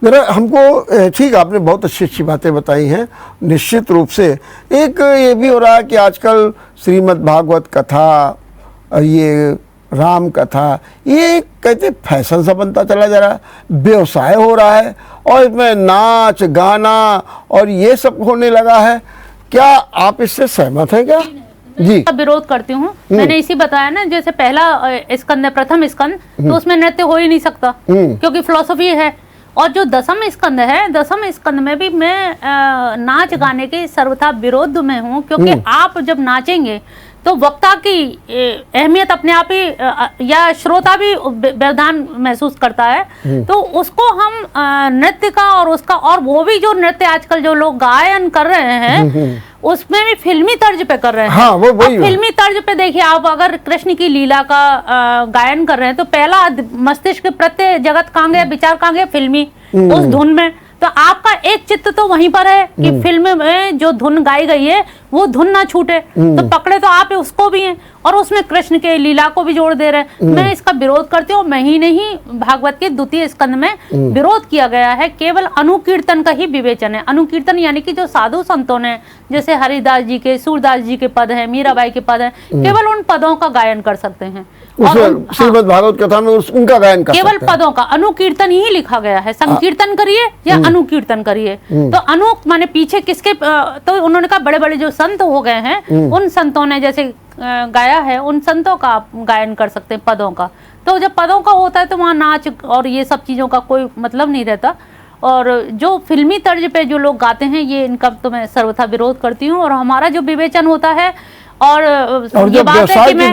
जरा हमको ठीक, आपने बहुत अच्छी अच्छी बातें बताई हैं। निश्चित रूप से एक ये भी हो रहा है कि आजकल श्रीमद् भागवत कथा, ये राम कथा, ये कहते फैशन सा बनता चला जा रहा है, व्यवसाय हो रहा है, और इसमें नाच गाना और ये सब होने लगा है। क्या आप इससे सहमत हैं क्या? जी, विरोध करती हूँ। मैंने इसी बताया ना, जैसे पहला स्कंद है, प्रथम स्कंद, तो उसमें नृत्य हो ही नहीं सकता क्योंकि फिलॉसफी है। और जो दसम स्कंद है, दसम स्कंद में भी मैं नाच गाने के सर्वथा विरोध में हूँ, क्योंकि आप जब नाचेंगे तो वक्ता की अहमियत अपने आप ही या श्रोता भी व्यवधान महसूस करता है। तो उसको हम नृत्य का और उसका, और वो भी जो नृत्य आजकल जो लोग गायन कर रहे हैं उसमें भी फिल्मी तर्ज पे कर रहे हैं। हाँ, वो फिल्मी तर्ज पे देखिए, आप अगर कृष्ण की लीला का गायन कर रहे हैं तो पहला मस्तिष्क प्रत्यय जगत कहाँ गया, विचार कहाँ गया, फिल्मी उस धुन में। तो आपका एक चित्त तो वहीं पर है कि फिल्म में जो धुन गाई गई है वो धुन ना छूटे, तो पकड़े तो आप उसको भी हैं और उसमें कृष्ण के लीला को भी जोड़ दे रहे हैं। मैं इसका विरोध करती हूँ। मैं ही नहीं, भागवत के द्वितीय स्कंद में विरोध किया गया है। केवल अनुकीर्तन का ही विवेचन है। अनुकीर्तन यानी कि जो साधु संतों ने, जैसे हरिदास जी के, सूरदास जी के पद हैं, मीराबाई के पद हैं, केवल उन पदों का गायन कर सकते हैं। श्रीमद् भागवत कथा में उनका गायन कर केवल पदों का, अनुकीर्तन ही लिखा गया है। संकीर्तन करिए या अनुकीर्तन करिए। तो अनु माने पीछे किसके, तो उन्होंने कहा बड़े बड़े जो संत हो गए हैं उन संतों ने जैसे गाया है, उन संतों का आप गायन कर सकते हैं पदों का। तो जब पदों का होता है तो वहाँ नाच और ये सब चीज़ों का कोई मतलब नहीं रहता। और जो फिल्मी तर्ज पे जो लोग गाते हैं, ये इनका तो मैं सर्वथा विरोध करती हूँ। और हमारा जो विवेचन होता है, और ये बात है कि मैं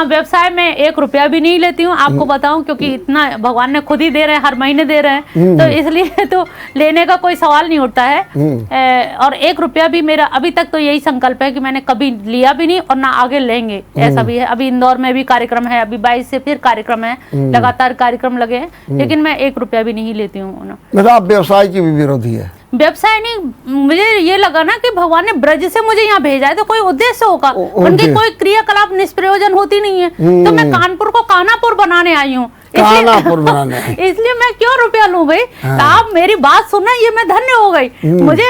व्यवसाय में 1 रुपया भी नहीं लेती हूँ, आपको बताऊं, क्योंकि इतना भगवान ने खुद ही दे रहे हैं, हर महीने दे रहे हैं, तो इसलिए तो लेने का कोई सवाल नहीं उठता है। और 1 रुपया भी मेरा अभी तक तो यही संकल्प है कि मैंने कभी लिया भी नहीं और ना आगे लेंगे, ऐसा भी है। अभी इंदौर में भी कार्यक्रम है, अभी 22 से फिर कार्यक्रम है, लगातार कार्यक्रम लगे हैं, लेकिन मैं 1 रुपया भी नहीं लेती हूँ। आप व्यवसाय की भी विरोधी है? व्यवसाय नहीं, मुझे ये लगा ना कि भगवान ने ब्रज से मुझे यहाँ भेजा है तो कोई उद्देश्य होगा, उनकी कोई क्रियाकलाप निष्प्रयोजन होती नहीं है। तो मैं कानपुर को कानापुर बनाने आई हूँ, इसलिए मैं क्यों रुपया लूं भाई। हाँ। आप मेरी बात सुनना, ये मैं धन्य हो गई। मुझे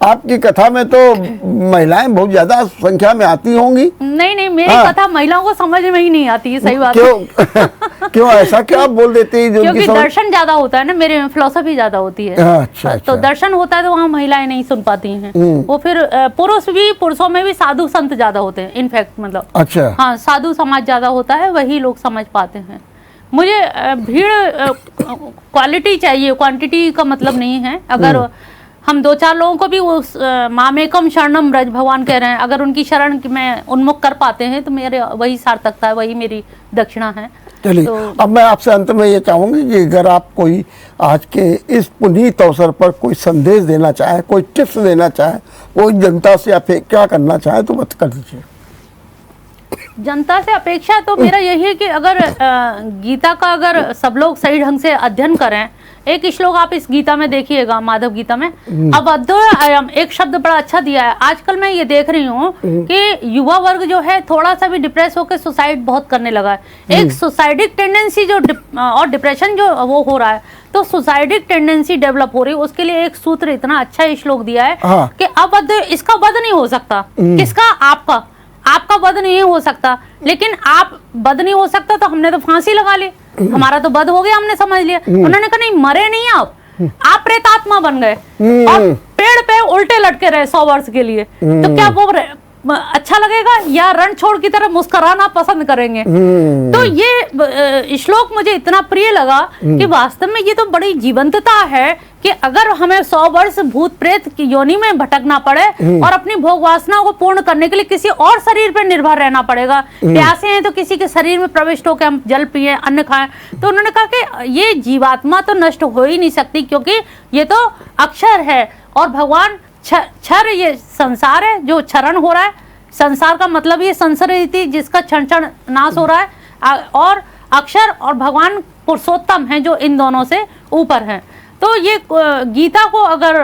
आपकी कथा में तो महिलाएं बहुत ज्यादा संख्या में आती होंगी? नहीं, मेरी कथा महिलाओं को समझ में ही नहीं आती है। सही बात क्यों? क्यों ऐसा क्या आप बोल देते हैं? क्योंकि दर्शन ज्यादा होता है ना, मेरे में फिलोसफी ज्यादा होती है। अच्छा। तो दर्शन होता है तो वहाँ महिलाएं नहीं सुन पाती हैं। वो फिर पुरुषों में भी साधु संत ज्यादा होते हैं, इनफैक्ट मतलब। अच्छा। हाँ, साधु समाज ज्यादा होता है, वही लोग समझ पाते हैं। मुझे भीड़ क्वालिटी चाहिए, क्वांटिटी का मतलब नहीं है। अगर हम 2-4 लोगों को भी उस मामेकम शरणम ब्रज भगवान कह रहे हैं, अगर उनकी शरण में उन्मुख कर पाते हैं तो मेरे वही सार्थकता है, वही मेरी दक्षिणा है। चलिए, अब मैं आपसे अंत में ये चाहूंगी कि अगर आप कोई आज के इस पुनीत अवसर पर कोई संदेश देना चाहे, कोई टिप्स देना चाहे, कोई जनता से आप क्या करना चाहे तो मत कर दीजिए। जनता से अपेक्षा तो मेरा यही है कि अगर गीता का अगर सब लोग सही ढंग से अध्ययन करें। एक श्लोक आप इस गीता में देखिएगा, माधव गीता में, अबद्धोय अयम, एक शब्द बड़ा अच्छा दिया है। आजकल मैं ये देख रही हूँ कि युवा वर्ग जो है थोड़ा सा भी डिप्रेस होकर सुसाइड बहुत करने लगा है। एक सुसाइडिक टेंडेंसी जो और डिप्रेशन जो वो हो रहा है, तो सुसाइडिक टेंडेंसी डेवलप हो रही है। उसके लिए एक सूत्र इतना अच्छा श्लोक दिया है कि अबद्ध, इसका वध नहीं हो सकता। किसका? आपका वध नहीं हो सकता, लेकिन आप वध नहीं हो सकता तो हमने तो फांसी लगा ली, हमारा तो वध हो गया, हमने समझ लिया। उन्होंने कहा नहीं, मरे नहीं आप प्रेतात्मा बन गए और पेड़ पे उल्टे लटके रहे 100 वर्ष के लिए, तो क्या वो अच्छा लगेगा या रण छोड़ की तरह मुस्कुराना पसंद करेंगे? तो ये श्लोक मुझे इतना प्रिय लगा कि वास्तव में ये तो बड़ी जीवंतता है कि अगर हमें 100 वर्ष भूत प्रेत की योनि में भटकना पड़े और अपनी भोग वासना को पूर्ण करने के लिए किसी और शरीर पर निर्भर रहना पड़ेगा, प्यासे हैं तो किसी के शरीर में प्रविष्ट होकर हम जल पिए, अन्न खाएं, तो उन्होंने कहा कि ये जीवात्मा तो नष्ट हो ही नहीं सकती, क्योंकि ये तो अक्षर है और भगवान क्षर ये संसार है जो क्षरण हो रहा है। संसार का मतलब ये संसारिति जिसका क्षण क्षण नाश हो रहा है, और अक्षर और भगवान पुरुषोत्तम है जो इन दोनों से ऊपर है। तो ये गीता को अगर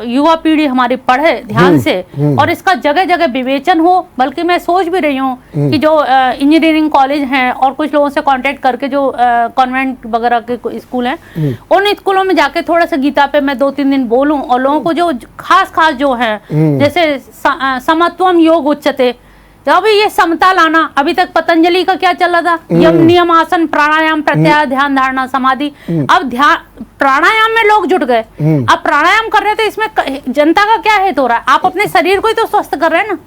युवा पीढ़ी हमारी पढ़े ध्यान से और इसका जगह जगह विवेचन हो, बल्कि मैं सोच भी रही हूँ कि जो इंजीनियरिंग कॉलेज हैं और कुछ लोगों से कांटेक्ट करके जो कॉन्वेंट वगैरह के स्कूल हैं, उन स्कूलों में जाके थोड़ा सा गीता पे मैं 2-3 दिन बोलूं और लोगों को जो खास जो है, जैसे समत्वम योग उच्चते, तो अभी ये समता लाना, अभी तक पतंजलि का क्या चल रहा था, यम नियम आसन प्राणायाम प्रत्याहार ध्यान धारणा समाधि, अब ध्यान प्राणायाम में लोग जुट गए, अब प्राणायाम कर रहे थे, इसमें जनता का क्या हित हो रहा है? आप अपने शरीर को ही तो स्वस्थ कर रहे हैं ना।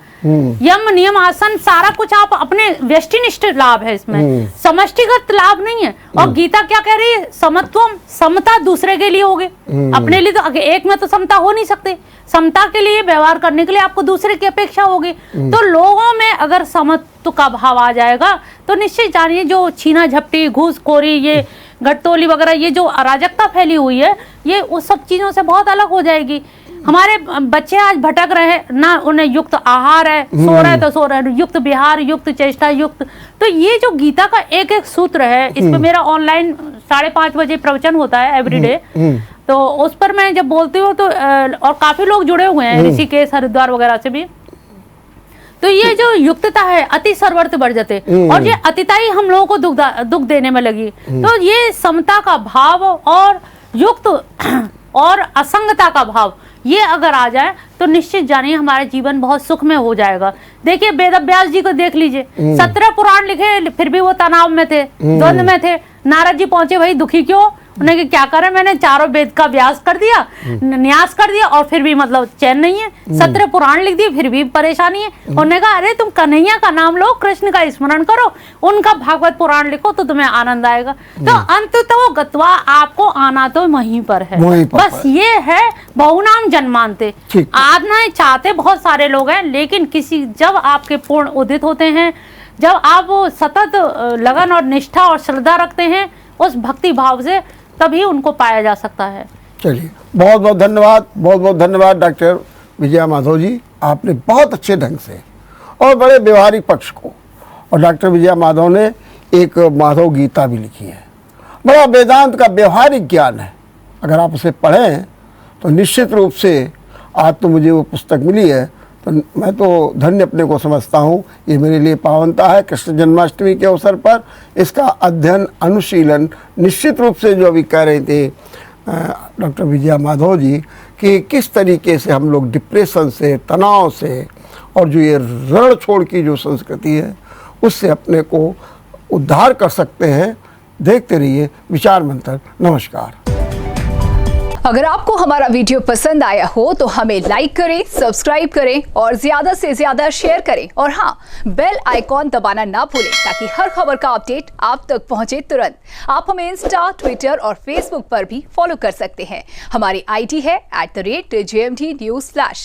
यम नियम आसन सारा कुछ आप अपने व्यष्टिनिष्ठ लाभ है, इसमें समष्टिगत लाभ नहीं है। और गीता क्या कह रही है? समत्वम, समता दूसरे के लिए होगी, अपने लिए तो एक में तो समता हो नहीं सकती, समता के लिए व्यवहार करने के लिए आपको दूसरे की अपेक्षा होगी। तो लोगों में अगर समत्व का भाव आ जाएगा तो निश्चित जानिए जो छीना झपटी, घूसखोरी, ये घटतोली वगैरह, ये जो अराजकता फैली हुई है, ये उस सब चीजों से बहुत अलग हो जाएगी। हमारे बच्चे आज भटक रहे हैं ना, उन्हें युक्त आहार है, सो रहे तो सो रहे, युक्त विहार, युक्त चेष्टा, युक्त। तो ये जो गीता का एक एक सूत्र है, इस पे मेरा ऑनलाइन 5:30 बजे प्रवचन होता है एवरीडे, तो उस पर मैं जब बोलती हूँ तो और काफी लोग जुड़े हुए हैं ऋषिकेश, हरिद्वार वगैरह से भी। तो ये जो युक्तता है, अति सर्वर्थ वर्जते, और ये अतिता ही हम लोगों को दुख देने में लगी। तो ये समता का भाव और युक्त और असंगता का भाव, ये अगर आ जाए तो निश्चित जानिए हमारा जीवन बहुत सुखमय हो जाएगा। देखिए वेद व्यास जी को देख लीजिए, 17 पुराण लिखे, फिर भी वो तनाव में थे, द्वंद में थे। नारद जी पहुंचे, भाई दुखी क्यों? उन्हें क्या करें, मैंने चारों वेद का व्यास कर दिया, न्यास कर दिया, और फिर भी मतलब चैन नहीं है। 17 पुराण लिख दिए, फिर भी परेशानी है। उन्होंने कहा अरे तुम कन्हैया का नाम लो, कृष्ण का स्मरण करो, उनका भागवत पुराण लिखो तो तुम्हें आनंद आएगा। तो अंततो गत्वा आपको आना तो वहीं पर है, बस ये है बहुनाम जन्मांते। आना चाहते बहुत सारे लोग हैं, लेकिन किसी जब आपके पूर्ण उदित होते हैं, जब आप सतत लगन और निष्ठा और श्रद्धा रखते हैं उस भक्ति भाव से, तभी उनको पाया जा सकता है। चलिए, बहुत बहुत धन्यवाद, बहुत बहुत धन्यवाद डॉक्टर विजया माधव जी। आपने बहुत अच्छे ढंग से और बड़े व्यवहारिक पक्ष को, और डॉक्टर विजया माधव ने एक माधव गीता भी लिखी है, बड़ा वेदांत का व्यवहारिक ज्ञान है। अगर आप उसे पढ़ें तो निश्चित रूप से, आज तो मुझे वो पुस्तक मिली है तो मैं तो धन्य अपने को समझता हूँ। ये मेरे लिए पावनता है। कृष्ण जन्माष्टमी के अवसर पर इसका अध्ययन, अनुशीलन निश्चित रूप से, जो अभी कह रहे थे डॉक्टर विजया माधव जी, कि किस तरीके से हम लोग डिप्रेशन से, तनाव से, और जो ये रण छोड़ की जो संस्कृति है, उससे अपने को उद्धार कर सकते हैं। देखते रहिए विचार मंथन। नमस्कार। अगर आपको हमारा वीडियो पसंद आया हो तो हमें लाइक करें, सब्सक्राइब करें और ज्यादा से ज्यादा शेयर करें, और हाँ, बेल आइकॉन दबाना ना भूलें ताकि हर खबर का अपडेट आप तक पहुंचे तुरंत। आप हमें इंस्टा, ट्विटर और फेसबुक पर भी फॉलो कर सकते हैं। हमारी आईडी है @JMT News Flash।